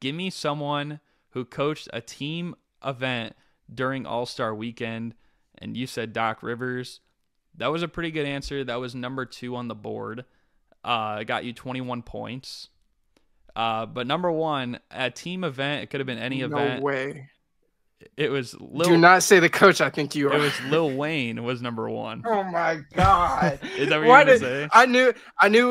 Speaker 1: Give me someone who coached a team event during All-Star Weekend, and you said Doc Rivers. That was a pretty good answer. That was number 2 on the board. It got you 21 points. But number 1, a team event, it could have been any event.
Speaker 2: No way.
Speaker 1: It was
Speaker 2: Do not say the coach I think you are.
Speaker 1: It was Lil Wayne was number 1.
Speaker 2: Oh my god.
Speaker 1: Is that what you're gonna say?
Speaker 2: I knew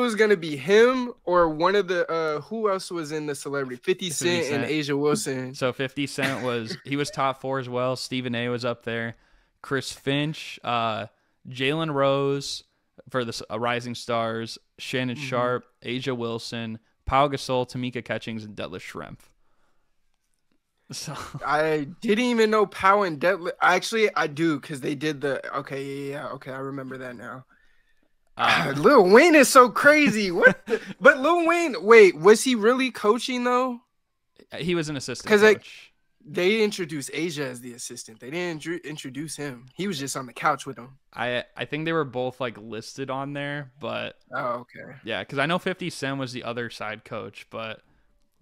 Speaker 2: it was gonna be him or one of the who else was in the celebrity? 50 Cent and Asia Wilson.
Speaker 1: So 50 Cent was top 4 as well. Stephen A was up there. Chris Finch, Jalen Rose for the Rising Stars, Shannon Sharp, Asia Wilson, Pau Gasol, Tamika Catchings, and Detlef Schrempf. So
Speaker 2: I didn't even know Pau and Detlef. Actually, I do because they did the. Okay, okay, I remember that now. Lil Wayne is so crazy. But Lil Wayne, wait, was he really coaching though?
Speaker 1: He was an assistant coach.
Speaker 2: They introduced Asia as the assistant. They didn't introduce him. He was just on the couch with them.
Speaker 1: I think they were both like listed on there, but
Speaker 2: okay.
Speaker 1: Yeah, because I know 50 Cent was the other side coach, but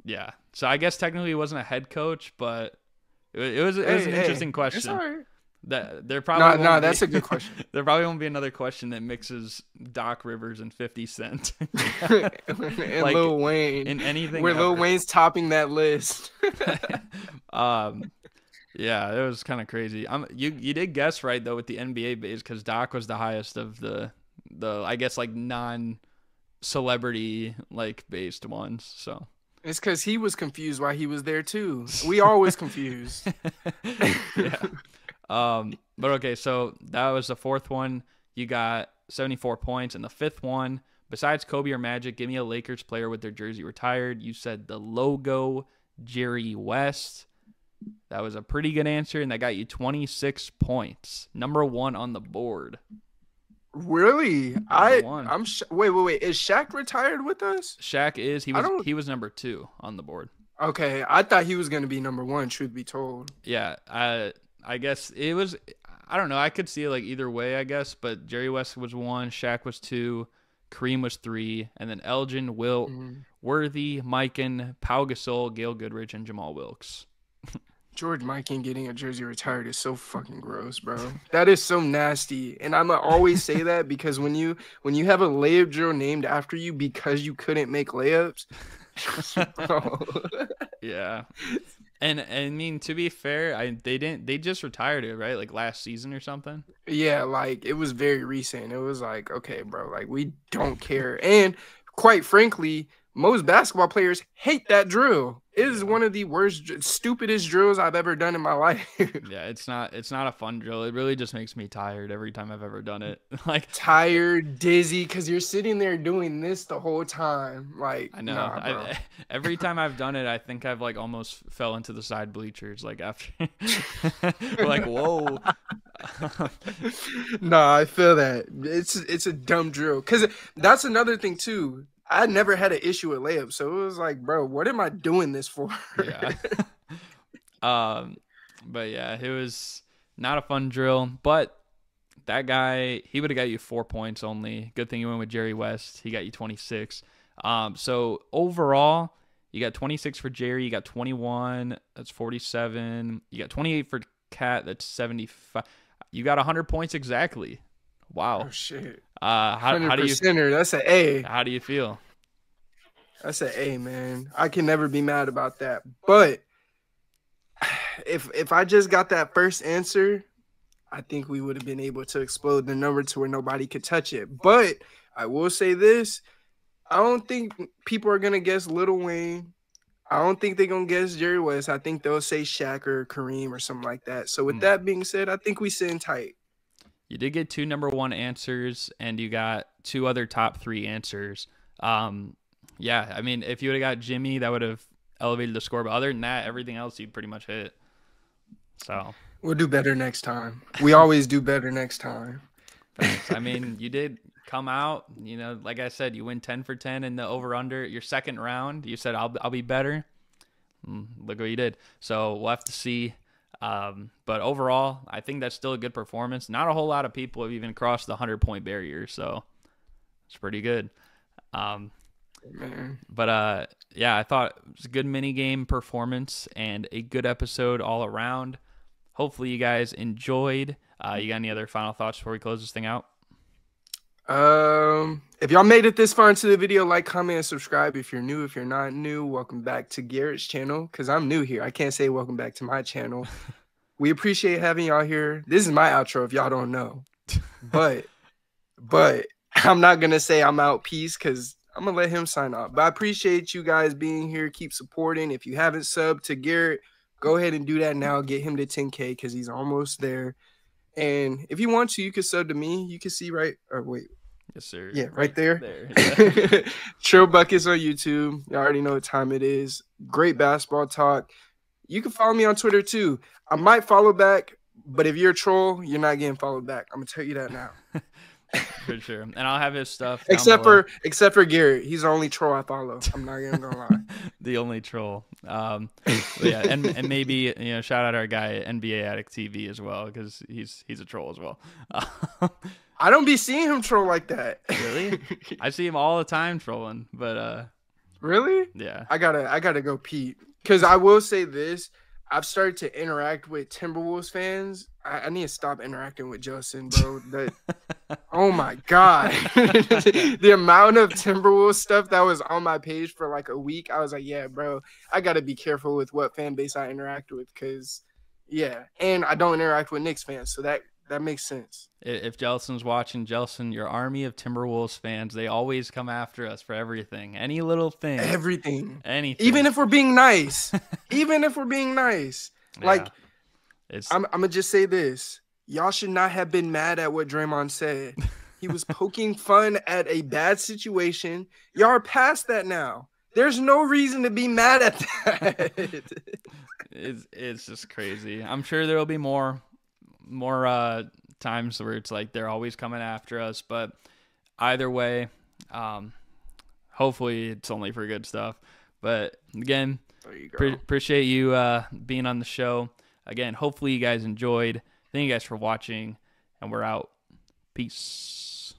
Speaker 1: yeah. So I guess technically he wasn't a head coach, but it was an interesting question.
Speaker 2: It's all right.
Speaker 1: There probably
Speaker 2: that's a good question.
Speaker 1: There probably won't be another question that mixes Doc Rivers and 50 Cent
Speaker 2: and like, Lil Wayne
Speaker 1: in anything
Speaker 2: where Lil Wayne's topping that list.
Speaker 1: Yeah, it was kind of crazy. You did guess right though with the NBA base because Doc was the highest of the I guess like non-celebrity like based ones. So
Speaker 2: it's because he was confused while he was there too. We always confused.
Speaker 1: Yeah. But okay, so that was the fourth one. You got 74 points, and the fifth one, besides Kobe or Magic, give me a Lakers player with their jersey retired. You said the logo, Jerry West. That was a pretty good answer, and that got you 26 points. Number 1 on the board.
Speaker 2: Really?
Speaker 1: Number one.
Speaker 2: Wait. Is Shaq retired with us?
Speaker 1: Shaq is
Speaker 2: I don't.
Speaker 1: he was number 2 on the board.
Speaker 2: Okay, I thought he was gonna be number one. Truth be told.
Speaker 1: Yeah, I guess it was. I don't know. I could see it like either way, I guess. But Jerry West was 1, Shaq was 2, Kareem was 3, and then Elgin, Wilt,
Speaker 2: Mhm.
Speaker 1: Worthy, Mikan, Pau Gasol, Gail Goodrich, and Jamal Wilkes.
Speaker 2: George Mikan getting a jersey retired is so fucking gross, bro. That is so nasty. And I'm gonna always say that because when you have a layup drill named after you because you couldn't make layups, bro.
Speaker 1: Yeah. And I mean, to be fair, they just retired it, right? Like last season or something.
Speaker 2: Yeah, like it was very recent. It was like, okay, bro, like we don't care. And quite frankly, most basketball players hate that drill. It is one of the worst, stupidest drills I've ever done in my life.
Speaker 1: Yeah, it's not a fun drill. It really just makes me tired every time I've ever done it. Like
Speaker 2: tired, dizzy, because you're sitting there doing this the whole time. Like
Speaker 1: I know.
Speaker 2: nah, bro.
Speaker 1: Every time I've done it, I think I've like almost fell into the side bleachers. Like after, like whoa.
Speaker 2: Nah, I feel that. It's a dumb drill. Cause that's another thing too. I never had an issue with layups, so it was like, bro, what am I doing this for?
Speaker 1: Yeah. But yeah, it was not a fun drill. But that guy, he would have got you 4 points only. Good thing you went with Jerry West. He got you 26. So overall, you got 26 for Jerry. You got 21. That's 47. You got 28 for Cat. That's 75. You got 100 points exactly. Wow.
Speaker 2: Oh shit.
Speaker 1: How do you?
Speaker 2: That's an A.
Speaker 1: How do you feel?
Speaker 2: That's an A, man. I can never be mad about that. But if I just got that first answer, I think we would have been able to explode the number to where nobody could touch it. But I will say this. I don't think people are going to guess Lil Wayne. I don't think they're going to guess Jerry West. I think they'll say Shaq or Kareem or something like that. So with that being said, I think we sitting tight.
Speaker 1: You did get 2 number 1 answers, and you got 2 other top 3 answers. Yeah, I mean, if you would have got Jimmy, that would have elevated the score. But other than that, everything else you pretty much hit. So
Speaker 2: we'll do better next time. We always do better next time.
Speaker 1: I mean, you did come out. You know, like I said, you win 10 for 10 in the over/under. Your second round, you said I'll be better. Look what you did. So we'll have to see. But overall, I think that's still a good performance. Not a whole lot of people have even crossed the 100-point barrier, so it's pretty good. But yeah, I thought it was a good mini game performance and a good episode all around. Hopefully you guys enjoyed. You got any other final thoughts before we close this thing out?
Speaker 2: If y'all made it this far into the video, like, comment, and subscribe. If you're new, if you're not new, welcome back to Garrett's channel, because I'm new here. I can't say welcome back to my channel. We appreciate having y'all here. This is my outro if y'all don't know. But I'm not going to say I'm out. Peace, because I'm going to let him sign off. But I appreciate you guys being here. Keep supporting. If you haven't subbed to Garrett, go ahead and do that now. Get him to 10K because he's almost there. And if you want to, you can sub to me. You can see right – or wait.
Speaker 1: Yes, sir.
Speaker 2: Yeah, right there.
Speaker 1: Yeah.
Speaker 2: Trill Buckets on YouTube. You already know what time it is. Great basketball talk. You can follow me on Twitter too. I might follow back, but if you're a troll, you're not getting followed back. I'm gonna tell you that now.
Speaker 1: For sure. And I'll have his stuff.
Speaker 2: Except for Garrett. He's the only troll I follow. I'm not even gonna lie.
Speaker 1: The only troll. Yeah, and maybe shout out our guy NBA Addict TV as well, because he's a troll as well.
Speaker 2: I don't be seeing him troll like that.
Speaker 1: Really? I see him all the time trolling, but
Speaker 2: really?
Speaker 1: Yeah.
Speaker 2: I gotta go peep. Because I will say this, I've started to interact with Timberwolves fans. I need to stop interacting with Justin, bro. Oh my God. The amount of Timberwolves stuff that was on my page for like a week, I was like, yeah, bro, I gotta be careful with what fan base I interact with, because yeah. And I don't interact with Knicks fans, so that makes sense.
Speaker 1: If Jelson's watching, Jelson, your army of Timberwolves fans, they always come after us for everything. Any little thing.
Speaker 2: Everything.
Speaker 1: Anything.
Speaker 2: Even if we're being nice. Even if we're being nice.
Speaker 1: Yeah.
Speaker 2: Like, I'm going to just say this. Y'all should not have been mad at what Draymond said. He was poking fun at a bad situation. Y'all are past that now. There's no reason to be mad at that.
Speaker 1: It's just crazy. I'm sure there will be more times where it's like they're always coming after us. But either way, hopefully it's only for good stuff. But again,
Speaker 2: there you go.
Speaker 1: Appreciate you being on the show. Again, hopefully you guys enjoyed. Thank you guys for watching, and we're out. Peace.